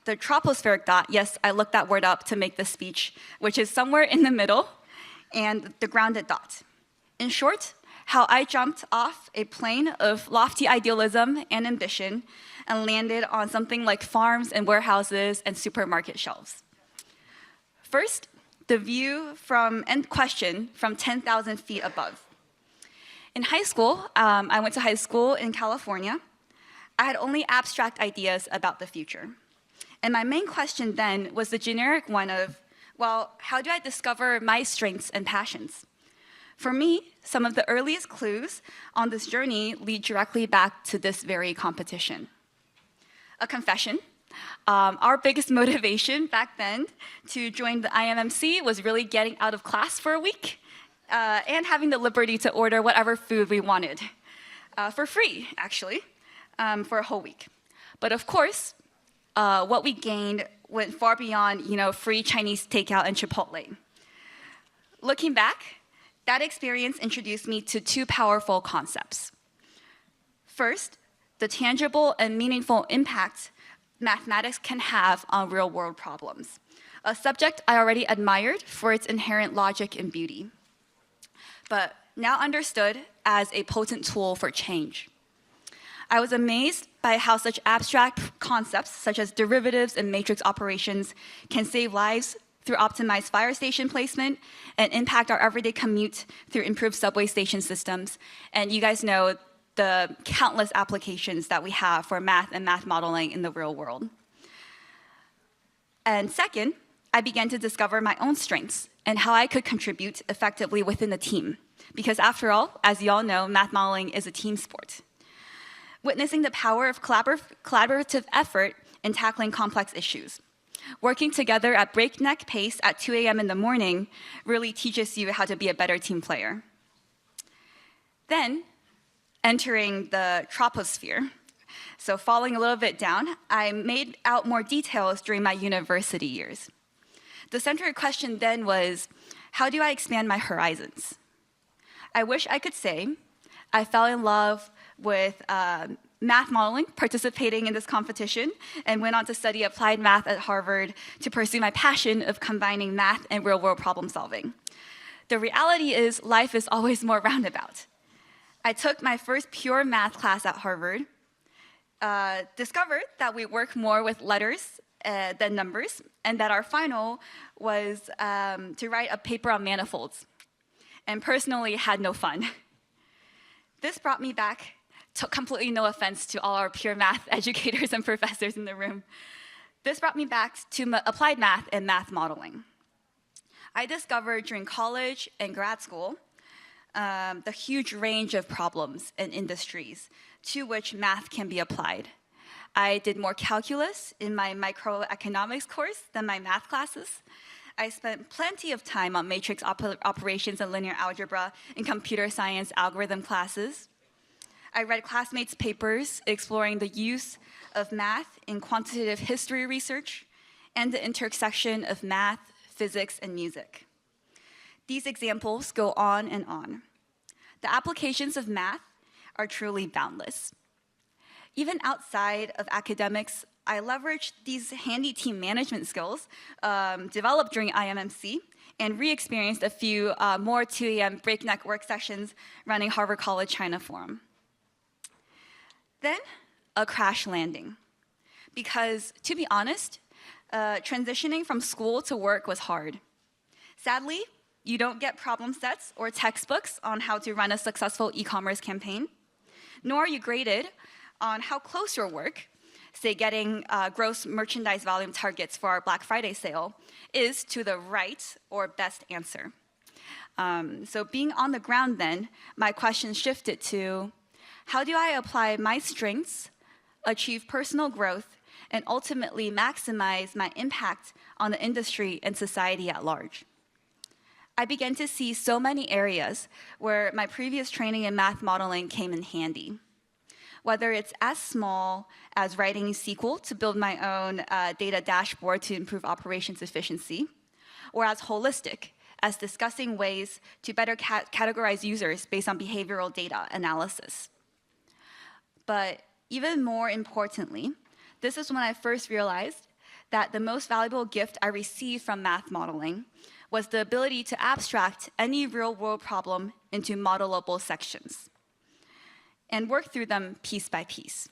The tropospheric dot, yes, I looked that word up to make this speech, which is somewhere in the middle, and the grounded dot. In short, how I jumped off a plane of lofty idealism and ambition and landed on something like farms and warehouses and supermarket shelves. First, the view and question from 10,000 feet above. In high school, I went to high school in California. I had only abstract ideas about the future. And my main question then was the generic one of, well, how do I discover my strengths and passions? For me, some of the earliest clues on this journey lead directly back to this very competition. A confession, our biggest motivation back then to join the IMMC was really getting out of class for a week and having the liberty to order whatever food we wanted, for free, actually, for a whole week. But of course, what we gained went far beyond, free Chinese takeout and Chipotle. Looking back, that experience introduced me to 2 powerful concepts. First, the tangible and meaningful impact mathematics can have on real-world problems. a subject I already admired for its inherent logic and beauty, but now understood as a potent tool for change. I was amazed by how such abstract concepts, such as derivatives and matrix operations, can save lives through optimized fire station placement and impact our everyday commute through improved subway station systems. And you guys know the countless applications that we have for math and math modeling in the real world. And second, I began to discover my own strengths and how I could contribute effectively within the team. Because after all, as you all know, math modeling is a team sport. Witnessing the power of collaborative effort in tackling complex issues. Working together at breakneck pace at 2 a.m. in the morning really teaches you how to be a better team player. Then, entering the troposphere. So falling a little bit down, I made out more details during my university years. The central question then was, how do I expand my horizons? I wish I could say I fell in love with math modeling, participating in this competition, and went on to study applied math at Harvard to pursue my passion of combining math and real-world problem solving. The reality is life is always more roundabout. I took my first pure math class at Harvard, discovered that we work more with letters than numbers, and that our final was to write a paper on manifolds, and personally had no fun. This brought me back, completely no offense to all our pure math educators and professors in the room. This brought me back to applied math and math modeling. I discovered during college and grad school the huge range of problems and industries to which math can be applied. I did more calculus in my microeconomics course than my math classes. I spent plenty of time on matrix operations and linear algebra in computer science algorithm classes. I read classmates' papers exploring the use of math in quantitative history research and the intersection of math, physics, and music. These examples go on and on. The applications of math are truly boundless. Even outside of academics, I leveraged these handy team management skills developed during IMMC and re-experienced a few more 2 a.m. breakneck work sessions running Harvard College China Forum. Then, a crash landing. Because, to be honest, transitioning from school to work was hard. Sadly, you don't get problem sets or textbooks on how to run a successful e-commerce campaign, nor are you graded on how close your work, say getting gross merchandise volume targets for our Black Friday sale, is to the right or best answer. So being on the ground then, my question shifted to, how do I apply my strengths, achieve personal growth, and ultimately maximize my impact on the industry and society at large? I began to see so many areas where my previous training in math modeling came in handy. Whether it's as small as writing SQL to build my own data dashboard to improve operations efficiency, or as holistic as discussing ways to better categorize users based on behavioral data analysis. But even more importantly, this is when I first realized that the most valuable gift I received from math modeling was the ability to abstract any real-world problem into modelable sections and work through them piece by piece.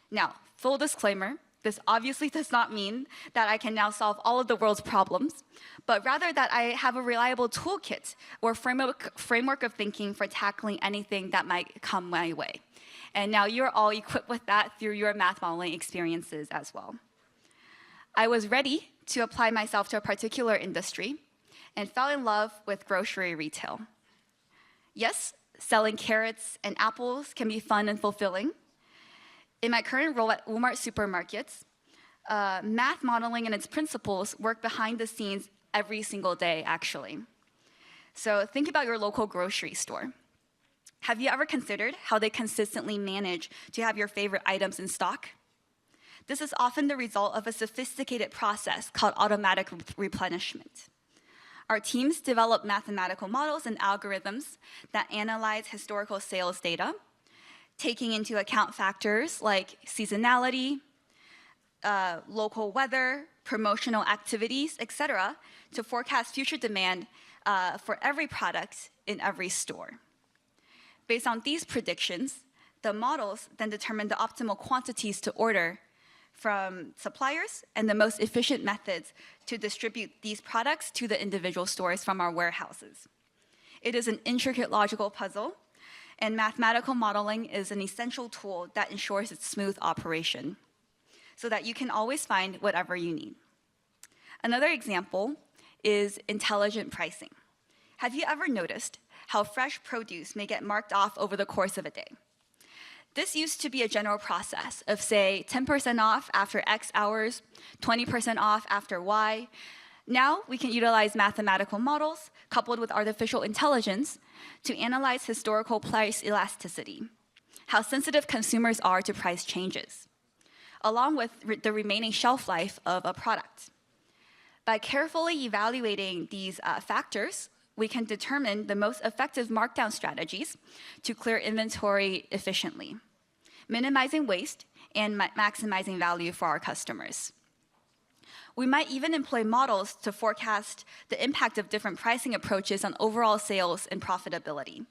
Now, full disclaimer, this obviously does not mean that I can now solve all of the world's problems, but rather that I have a reliable toolkit or framework of thinking for tackling anything that might come my way. And now you're all equipped with that through your math modeling experiences as well. I was ready to apply myself to a particular industry and fell in love with grocery retail. Yes, selling carrots and apples can be fun and fulfilling. In my current role at Walmart supermarkets, math modeling and its principles work behind the scenes every single day, actually. So think about your local grocery store. Have you ever considered how they consistently manage to have your favorite items in stock? This is often the result of a sophisticated process called automatic replenishment. Our teams develop mathematical models and algorithms that analyze historical sales data, taking into account factors like seasonality, local weather, promotional activities, etc., to forecast future demand for every product in every store. Based on these predictions, the models then determine the optimal quantities to order from suppliers and the most efficient methods to distribute these products to the individual stores from our warehouses. It is an intricate logical puzzle, and mathematical modeling is an essential tool that ensures its smooth operation so that you can always find whatever you need. Another example is intelligent pricing. Have you ever noticed how fresh produce may get marked off over the course of a day? This used to be a general process of, say, 10% off after X hours, 20% off after Y. Now we can utilize mathematical models coupled with artificial intelligence to analyze historical price elasticity, how sensitive consumers are to price changes, along with the remaining shelf life of a product. By carefully evaluating these factors, we can determine the most effective markdown strategies to clear inventory efficiently, minimizing waste and maximizing value for our customers. We might even employ models to forecast the impact of different pricing approaches on overall sales and profitability.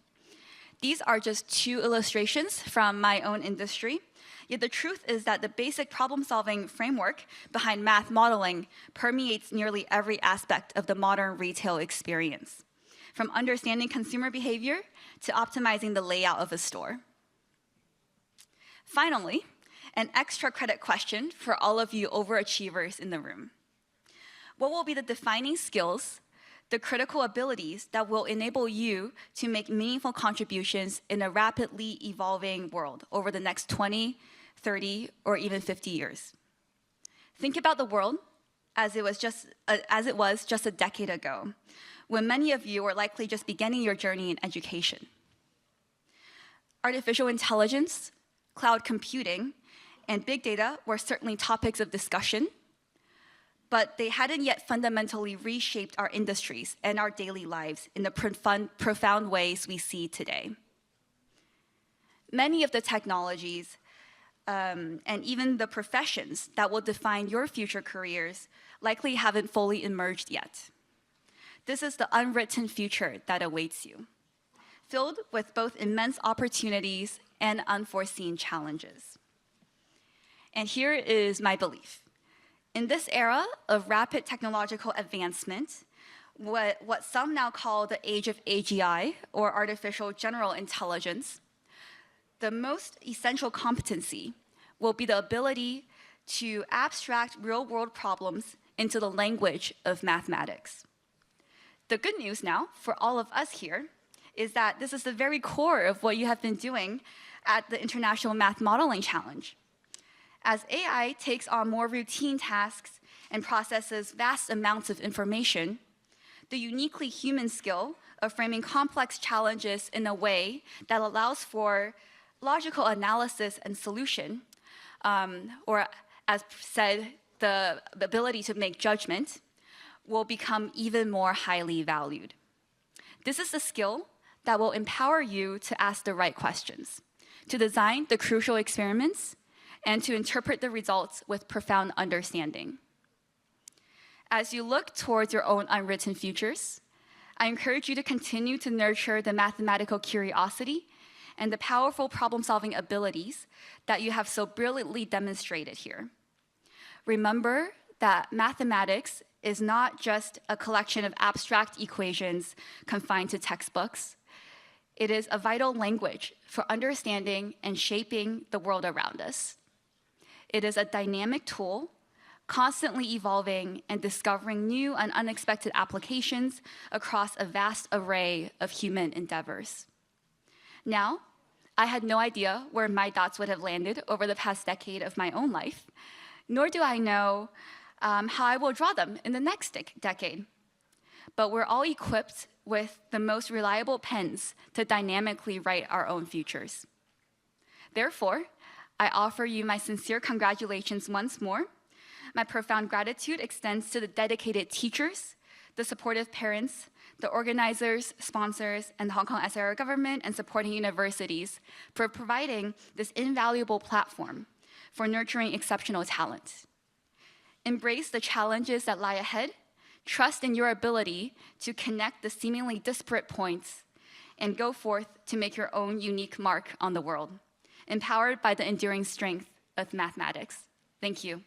These are just two illustrations from my own industry, yet the truth is that the basic problem-solving framework behind math modeling permeates nearly every aspect of the modern retail experience, from understanding consumer behavior to optimizing the layout of a store. Finally, an extra credit question for all of you overachievers in the room. What will be the defining skills, the critical abilities that will enable you to make meaningful contributions in a rapidly evolving world over the next 20, 30, or even 50 years? Think about the world as it was just a decade ago, when many of you were likely just beginning your journey in education. Artificial intelligence, cloud computing, and big data were certainly topics of discussion, but they hadn't yet fundamentally reshaped our industries and our daily lives in the profound ways we see today. Many of the technologies and even the professions that will define your future careers likely haven't fully emerged yet. This is the unwritten future that awaits you, filled with both immense opportunities and unforeseen challenges. And here is my belief. In this era of rapid technological advancement, what some now call the age of AGI, or artificial general intelligence, the most essential competency will be the ability to abstract real-world problems into the language of mathematics. The good news now for all of us here is that this is the very core of what you have been doing at the International Math Modeling Challenge. As AI takes on more routine tasks and processes vast amounts of information, the uniquely human skill of framing complex challenges in a way that allows for logical analysis and solution, or as said, the ability to make judgment, will become even more highly valued. This is the skill that will empower you to ask the right questions, to design the crucial experiments, and to interpret the results with profound understanding. As you look towards your own unwritten futures, I encourage you to continue to nurture the mathematical curiosity and the powerful problem-solving abilities that you have so brilliantly demonstrated here. Remember that mathematics is not just a collection of abstract equations confined to textbooks. It is a vital language for understanding and shaping the world around us. It is a dynamic tool, constantly evolving and discovering new and unexpected applications across a vast array of human endeavors. Now, I had no idea where my dots would have landed over the past decade of my own life, nor do I know how I will draw them in the next decade. But we're all equipped with the most reliable pens to dynamically write our own futures. Therefore, I offer you my sincere congratulations once more. My profound gratitude extends to the dedicated teachers, the supportive parents, the organizers, sponsors, and the Hong Kong SAR government and supporting universities for providing this invaluable platform for nurturing exceptional talent. Embrace the challenges that lie ahead, trust in your ability to connect the seemingly disparate points, and go forth to make your own unique mark on the world, empowered by the enduring strength of mathematics. Thank you.